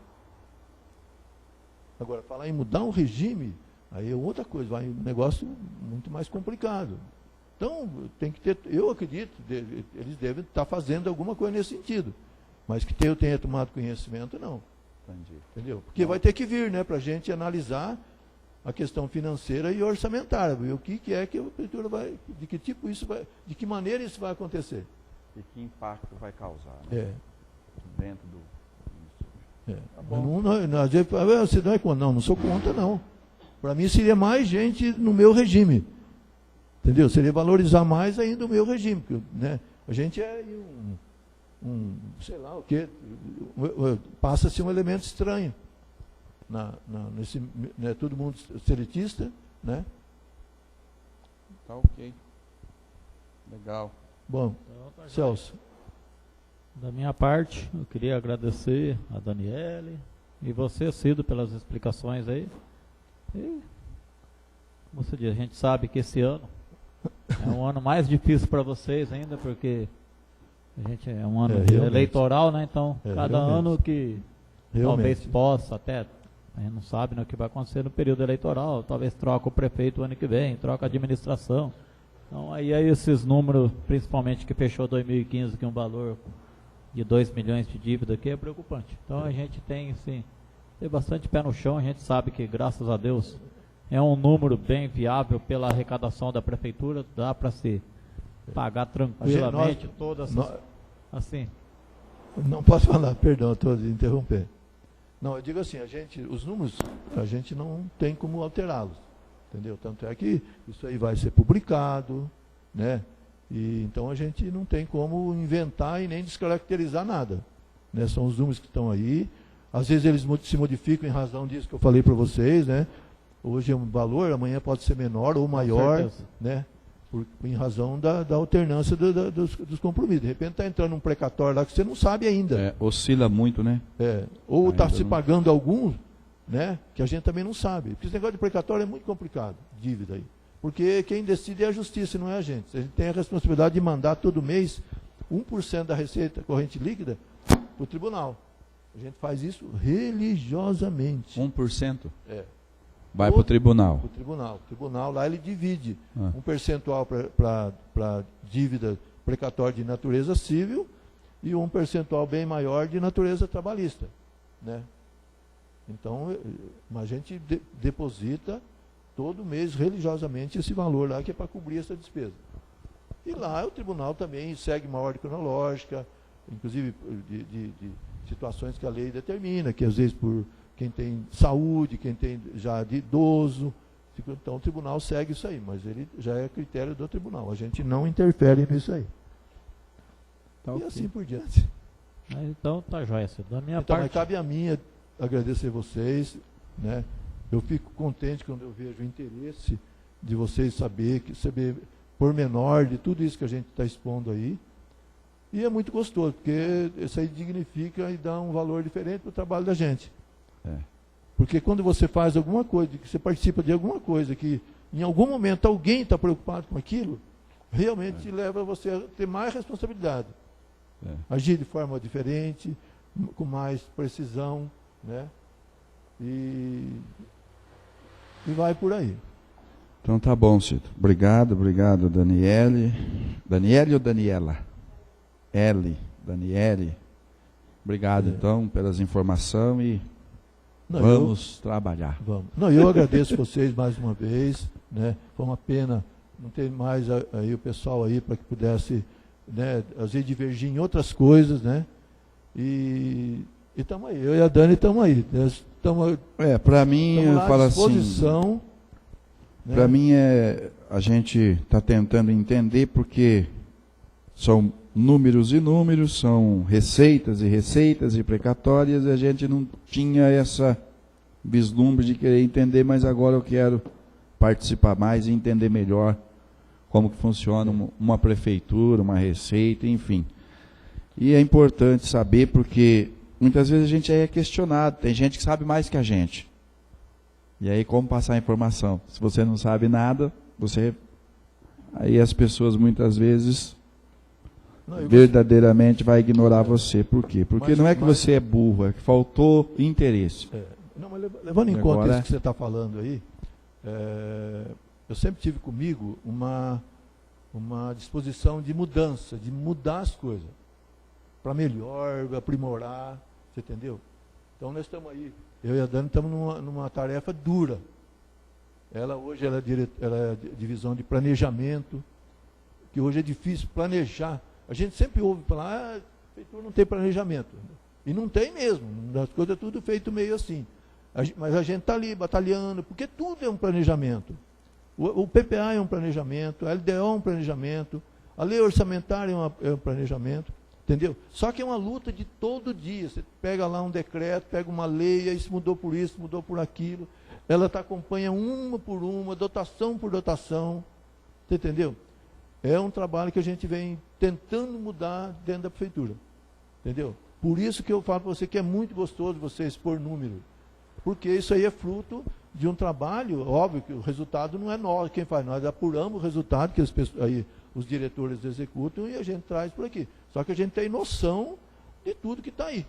Agora, falar em mudar um regime, aí é outra coisa, vai um negócio muito mais complicado. Então, tem que ter, eu acredito, eles devem estar fazendo alguma coisa nesse sentido. Mas que eu tenha tomado conhecimento, não. Entendi. Entendeu? Porque vai ter que vir, né, para a gente analisar a questão financeira e orçamentária, ver o que é que a prefeitura vai, de que tipo isso vai, de que maneira isso vai acontecer. E que impacto vai causar, né? Dentro do... Tá bom. Você não é contra? Não sou contra, não. Para mim seria mais gente no meu regime. Entendeu? Seria valorizar mais ainda o meu regime. Porque, né, a gente é sei lá o quê, passa-se um elemento estranho. Nesse, né, todo mundo seletista, né? Tá ok. Legal. Bom, Então, Celso. Da minha parte, eu queria agradecer a Daniele e você, Cido, pelas explicações aí. E, como você diz, a gente sabe que esse ano é um ano mais difícil para vocês ainda, porque a gente é um ano eleitoral, né? Então, cada ano que talvez possa até, a gente não sabe, né, o que vai acontecer no período eleitoral, talvez troca o prefeito o ano que vem, troca a administração. Então, aí esses números, principalmente que fechou 2015, que é um valor de 2 milhões de dívida aqui, é preocupante. Então, a gente tem, sim, tem bastante pé no chão, a gente sabe que, graças a Deus, é um número bem viável pela arrecadação da prefeitura, dá para se pagar tranquilamente todas assim. Não posso falar, perdão, estou interrompendo. Não, eu digo assim, os números, a gente não tem como alterá-los, entendeu? Tanto é que isso aí vai ser publicado, né? E então a gente não tem como inventar e nem descaracterizar nada, né? São os números que estão aí. Às vezes eles se modificam em razão disso que eu falei para vocês, né? Hoje é um valor, amanhã pode ser menor ou maior, né? Em razão da alternância dos compromissos. De repente está entrando um precatório lá que você não sabe ainda. Oscila muito, né? Ou está se pagando algum, né, que a gente também não sabe. Porque esse negócio de precatório é muito complicado, dívida aí. Porque quem decide é a justiça, não é a gente. A gente tem a responsabilidade de mandar todo mês 1% da receita corrente líquida para o tribunal. A gente faz isso religiosamente. 1%? Vai para o tribunal. Para o tribunal. O tribunal lá ele divide um percentual para dívida precatória de natureza civil e um percentual bem maior de natureza trabalhista, né? Então, a gente deposita todo mês religiosamente esse valor lá que é para cobrir essa despesa. E lá o tribunal também segue uma ordem cronológica, inclusive de situações que a lei determina, que às vezes por quem tem saúde, quem tem já de idoso, Então o tribunal segue isso aí, mas ele já é critério do tribunal. A gente não interfere nisso aí. Tá, e ok. assim por diante. Então tá jóia, Ciro. Da minha Então, mas parte. cabe a mim agradecer vocês, né? Eu fico contente quando eu vejo o interesse de vocês saber pormenor de tudo isso que a gente está expondo aí. E é muito gostoso, porque isso aí dignifica e dá um valor diferente para o trabalho da gente. Porque quando você faz alguma coisa, que você participa de alguma coisa, que em algum momento alguém está preocupado com aquilo, realmente leva você a ter mais responsabilidade. Agir de forma diferente, com mais precisão, né? E vai por aí. Então tá bom, Cito. Obrigado, Daniele. Daniele ou Daniela? Daniele. Obrigado, então, pelas informações e vamos trabalhar. Vamos. Não, eu agradeço vocês mais uma vez, né? Foi uma pena não ter mais aí o pessoal aí para que pudesse, né, às vezes divergir em outras coisas, né? E estamos aí, eu e a Dani estamos aí. Para mim, eu falo assim, né? Para mim a gente está tentando entender porque são números e números, são receitas e receitas e precatórias, e a gente não tinha essa vislumbre de querer entender, mas agora eu quero participar mais e entender melhor como que funciona uma prefeitura, uma receita, enfim. E é importante saber porque muitas vezes a gente é questionado, tem gente que sabe mais que a gente. E aí como passar a informação? Se você não sabe nada, aí as pessoas muitas vezes verdadeiramente vai ignorar você. Por quê? Porque não é que você é burro, é que faltou interesse. Não, mas levando em conta isso que você está falando aí, eu sempre tive comigo uma disposição de mudança, de mudar as coisas para melhor, aprimorar, você entendeu? Então nós estamos aí, eu e a Dani estamos numa tarefa dura. Hoje ela é divisão de planejamento, que hoje é difícil planejar. A gente sempre ouve falar, a prefeitura não tem planejamento. E não tem mesmo, as coisas é tudo feito meio assim. Mas a gente está ali batalhando, porque tudo é um planejamento. O PPA é um planejamento, a LDO é um planejamento, a lei orçamentária é um planejamento, entendeu? Só que é uma luta de todo dia. Você pega lá um decreto, pega uma lei, isso mudou por isso, mudou por aquilo. Ela acompanha uma por uma, dotação por dotação, você entendeu? É um trabalho que a gente vem tentando mudar dentro da prefeitura, entendeu? Por isso que eu falo para você que é muito gostoso você expor número, porque isso aí é fruto de um trabalho, óbvio que o resultado não é nós, quem faz, nós apuramos o resultado que os diretores executam e a gente traz por aqui. Só que a gente tem noção de tudo que está aí,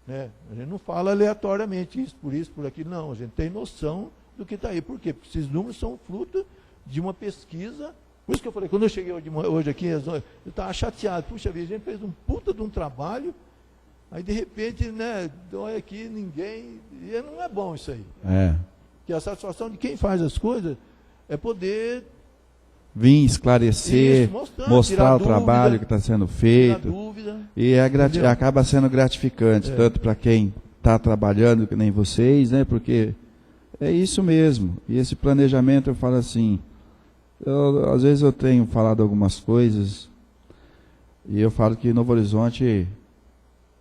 né? A gente não fala aleatoriamente isso, por aquilo, não, a gente tem noção do que está aí. Por quê? Porque esses números são fruto de uma pesquisa. Por isso que eu falei, quando eu cheguei hoje aqui, eu estava chateado. Puxa vida, a gente fez um puta de um trabalho, aí de repente, né, olha aqui, ninguém. E não é bom isso aí. Que a satisfação de quem faz as coisas é poder vir esclarecer, isso, mostrar o trabalho que está sendo feito. Dúvida, e acaba sendo gratificante, tanto para quem está trabalhando, que nem vocês, né? Porque é isso mesmo. E esse planejamento, eu falo assim. Às vezes eu tenho falado algumas coisas e eu falo que Novo Horizonte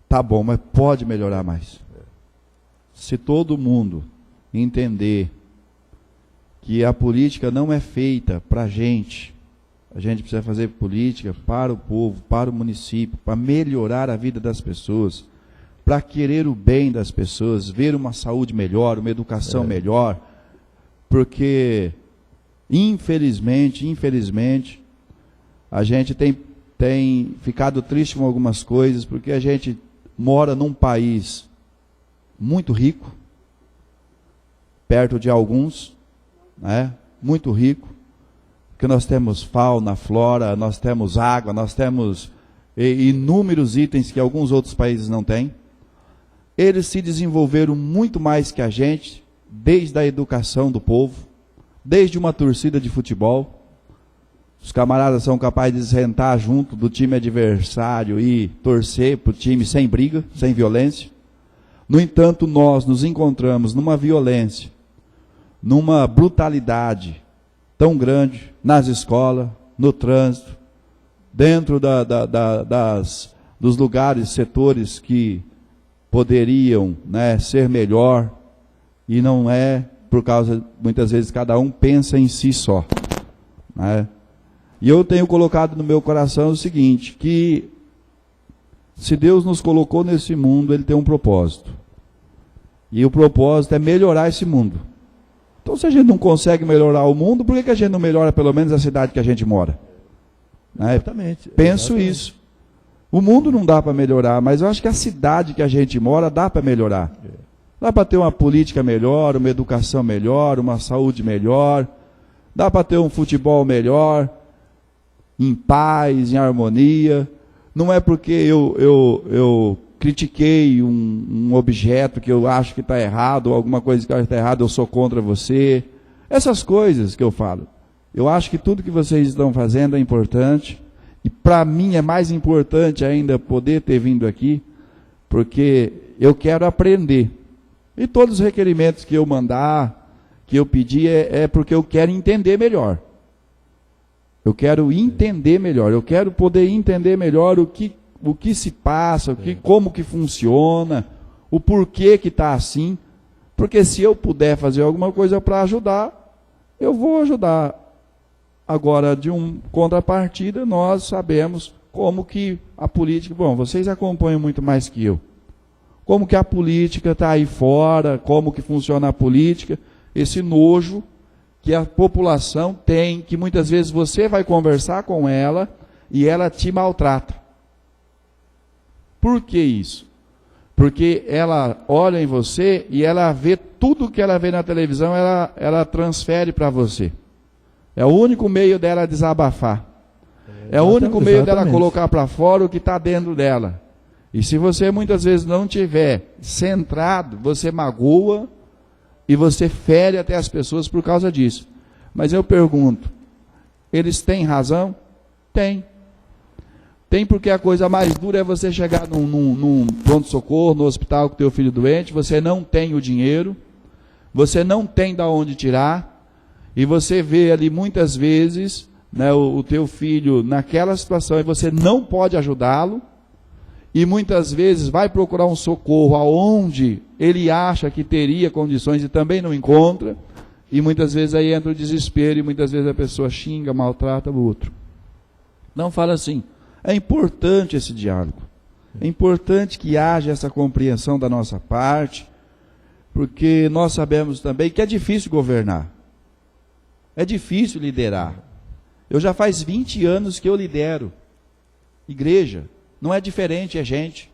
tá bom, mas pode melhorar mais. Se todo mundo entender que a política não é feita para a gente precisa fazer política para o povo, para o município, para melhorar a vida das pessoas, para querer o bem das pessoas, ver uma saúde melhor, uma educação melhor, porque infelizmente, a gente tem ficado triste com algumas coisas, porque a gente mora num país muito rico, perto de alguns, né? Muito rico, porque nós temos fauna, flora, nós temos água, nós temos inúmeros itens que alguns outros países não têm. Eles se desenvolveram muito mais que a gente, desde a educação do povo, desde uma torcida de futebol. Os camaradas são capazes de sentar junto do time adversário e torcer para o time sem briga, sem violência. No entanto, nós nos encontramos numa violência, numa brutalidade tão grande nas escolas, no trânsito, dentro dos lugares, setores que poderiam, né, ser melhor, e não é por causa, muitas vezes, cada um pensa em si só, né? E eu tenho colocado no meu coração o seguinte, que se Deus nos colocou nesse mundo, Ele tem um propósito. E o propósito é melhorar esse mundo. Então, se a gente não consegue melhorar o mundo, por que a gente não melhora pelo menos a cidade que a gente mora? Né? Exatamente. Penso Exatamente. isso. O mundo não dá para melhorar, mas eu acho que a cidade que a gente mora dá para melhorar. Dá para ter uma política melhor, uma educação melhor, uma saúde melhor. Dá para ter um futebol melhor, em paz, em harmonia. Não é porque eu critiquei um objeto que eu acho que está errado, ou alguma coisa que está errada, eu sou contra você. Essas coisas que eu falo. Eu acho que tudo que vocês estão fazendo é importante. E para mim é mais importante ainda poder ter vindo aqui, porque eu quero aprender. E todos os requerimentos que eu mandar, que eu pedir, é porque eu quero entender melhor. Eu quero entender melhor, eu quero poder entender melhor o que se passa, como que funciona, o porquê que está assim. Porque se eu puder fazer alguma coisa para ajudar, eu vou ajudar. Agora, de contrapartida, nós sabemos como que a política... Bom, vocês acompanham muito mais que eu. Como que a política está aí fora, como que funciona a política, esse nojo que a população tem, que muitas vezes você vai conversar com ela e ela te maltrata. Por que isso? Porque ela olha em você e ela vê tudo que ela vê na televisão, ela transfere para você. É o único meio dela desabafar. É o único meio dela colocar para fora o que está dentro dela. E se você muitas vezes não tiver centrado, você magoa e você fere até as pessoas por causa disso. Mas eu pergunto, eles têm razão? Tem. Tem, porque a coisa mais dura é você chegar num pronto-socorro, no hospital com o teu filho doente, você não tem o dinheiro, você não tem de onde tirar, e você vê ali muitas vezes, né, o teu filho naquela situação e você não pode ajudá-lo, e muitas vezes vai procurar um socorro aonde ele acha que teria condições e também não encontra, e muitas vezes aí entra o desespero e muitas vezes a pessoa xinga, maltrata o outro. Não fala assim. É importante esse diálogo. É importante que haja essa compreensão da nossa parte, porque nós sabemos também que é difícil governar. É difícil liderar. Eu já faz 20 anos que eu lidero igreja. Não é diferente, é gente.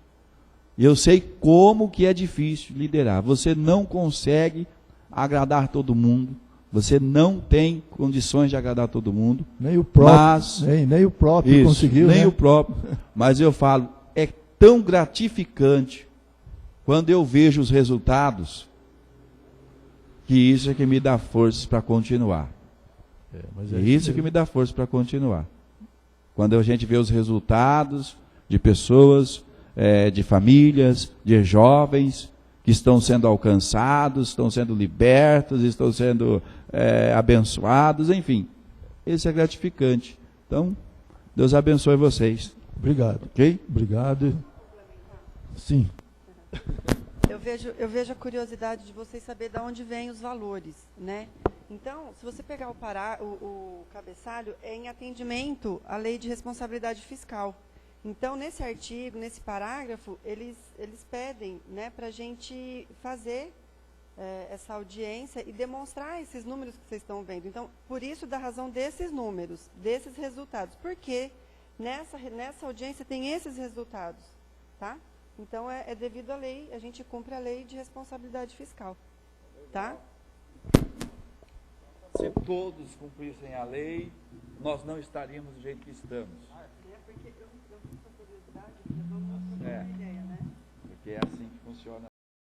E eu sei como que é difícil liderar. Você não consegue agradar todo mundo. Você não tem condições de agradar todo mundo. Nem o próprio, mas, nem o próprio isso, conseguiu. Nem né? o próprio. Mas eu falo, é tão gratificante quando eu vejo os resultados, que isso é que me dá forças para continuar. Isso que me dá força para continuar. Quando a gente vê os resultados de pessoas, de famílias, de jovens que estão sendo alcançados, estão sendo libertos, estão sendo abençoados, enfim. Isso é gratificante. Então, Deus abençoe vocês. Obrigado. Ok? Obrigado. Sim. Eu vejo a curiosidade de vocês saber de onde vêm os valores, né? Então, se você pegar o cabeçalho, é em atendimento à lei de responsabilidade fiscal. Então, nesse artigo, nesse parágrafo, eles pedem, né, para a gente fazer essa audiência e demonstrar esses números que vocês estão vendo. Então, por isso, da razão desses números, desses resultados. Porque nessa audiência tem esses resultados, tá? Então, é devido à lei, a gente cumpre a lei de responsabilidade fiscal, tá? Se todos cumprissem a lei, nós não estaríamos do jeito que estamos. Porque eu fiz essa curiosidade, porque eu vou mostrar uma ideia, né? Porque é assim que funciona.